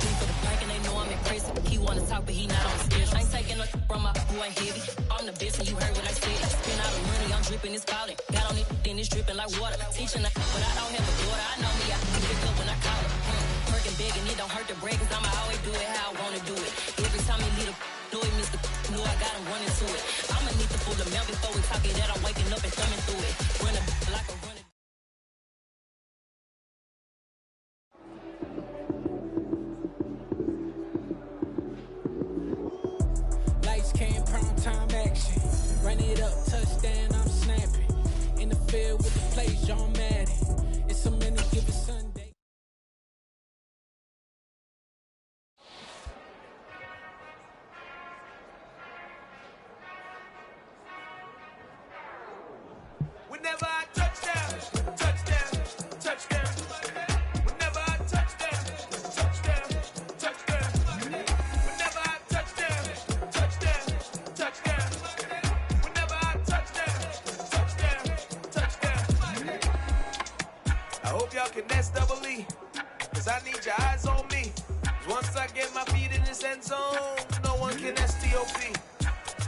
Leave for the plank and they know I'm impressive. He wanna talk, but he not on the schedule. I ain't taking no from my who ain't heavy. I'm the best and you heard what I said. Spend all the money, I'm dripping, it's falling. Got on it, then it's dripping like water. Teaching but I don't have a daughter. I know me, I can pick up when I call her. Working big and it don't hurt to break, cause I'ma always do it how I wanna do it. Every time he lead a do it, Mr. Know I got him running to it. I'ma need to pull the mail before we talk it that I'm waking up and thumbing through it. Running like a running. Lights came, prime time action. Run it up, touchdown, I'm snapping. In the field with the plays, John Madden. It's so many given Sunday. Whenever I touch down, touchdown. Whenever I touch down, touchdown. Whenever I touch down, touchdown. hope y'all can S2w. Cause I need your eyes on me. Cause once I get my feet in this end zone, no one can S2w.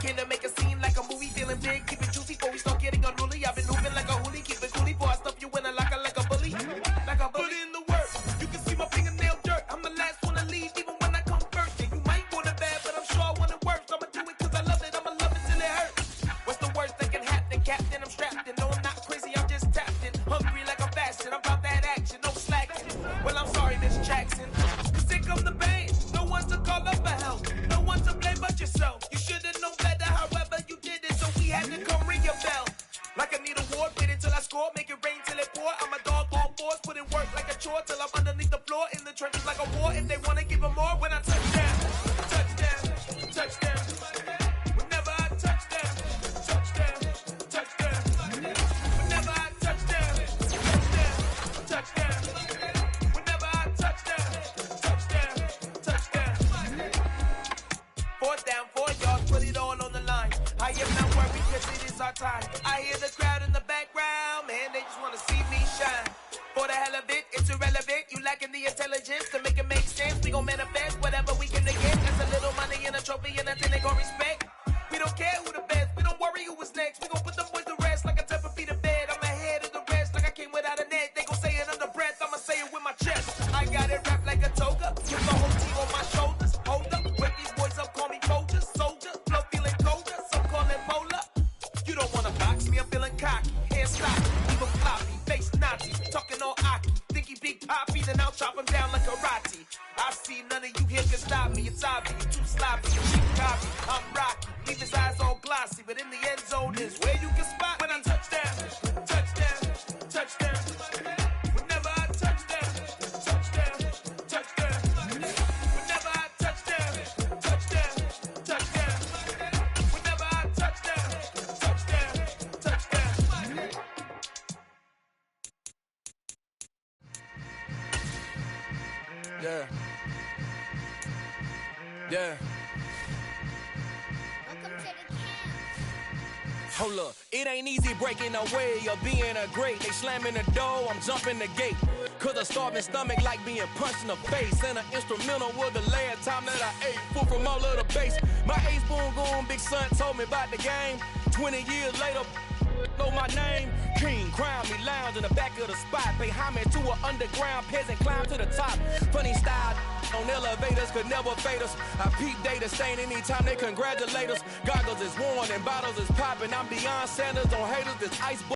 Came to make a scene like a movie, feeling big, keep it juicy before we start getting unruly. I've been moving like a hoolie, keep it coolie before I stuff you in a locker like a bully. Like a bully. Put in the work, you can see my fingernail dirt. I'm the last one to leave, even when I come first. Yeah, you might want it bad, but I'm sure I want it worse. I'ma do it cause I love it, I'ma love it till it hurts. What's the worst that can happen, Captain? I'm strapped in, no I'm not crazy, I'm just tapped in. Hungry like I'm fasting, I'm about that action, no slacking. Well, I'm sorry, Miss Jackson, cause here come the band. No one to call up for help, no one to blame but yourself. You should've known better, however you did it, so we had to come ring your bell. Like I need a ward, wait until I score, make it rain till it pour. I'm a dog on force, put in work like a chore till I'm underneath the floor, in the trenches like a war. If they wanna give them more, when I touch down, touchdown, touchdown. Whenever I touch down, touchdown, touchdown. Whenever I touch down, touchdown, touchdown. Whenever I touch down, touchdown, touchdown. 4th down, 4 yards, put it all on the line. I am not worried cause it is our time. I hear the crowd in the background, man, they just wanna see me shine. For the hell of it, it's irrelevant. You lacking the intelligence to make it make sense. We gon' manifest whatever we can get. That's a little money and a trophy and nothing they gon' respect. We don't care who the best, we don't worry who was next. We gon' put the boys to rest like a type of feet of bed. I'm ahead of the rest like I came without a net. They gon' say it under breath, I'ma say it with my chest. I got it wrapped like a toga, with the whole team on my shoulders. Hold up, wake these boys up, call me Folger, soldier. Flow feeling colder, some call it polar. You don't wanna box me, I'm feeling cocky. Hair stocky, even floppy, face Nazi. Talking all aki, think he big poppy, then I'll chop him down like karate. I see none of you here can stop me. It's obvious, too sloppy, cheap copy. I'm rocky, leave his eyes all glossy, but in the end zone is where you can spot when I touch down, touchdown, touchdown. Whenever I touch down, touchdown, touchdown. Whenever I touch down, touchdown, touchdown. Whenever I touch down, touchdown, touchdown. Yeah. Yeah. Hold up, it ain't easy breaking away or being a great. They slamming the door, I'm jumping the gate. Cause a starving stomach like being punched in the face. And an instrumental was the last time that I ate food from all of the base. My A-spoon goon, big son told me about the game. 20 years later, know my name. King, crown me, lounge in the back of the spot. Pay homage to an underground peasant, climb to the top. Funny style on elevators could never fade us. I peep data stain anytime they congratulate us. Goggles is worn and bottles is popping. I'm beyond Sanders on haters, this ice.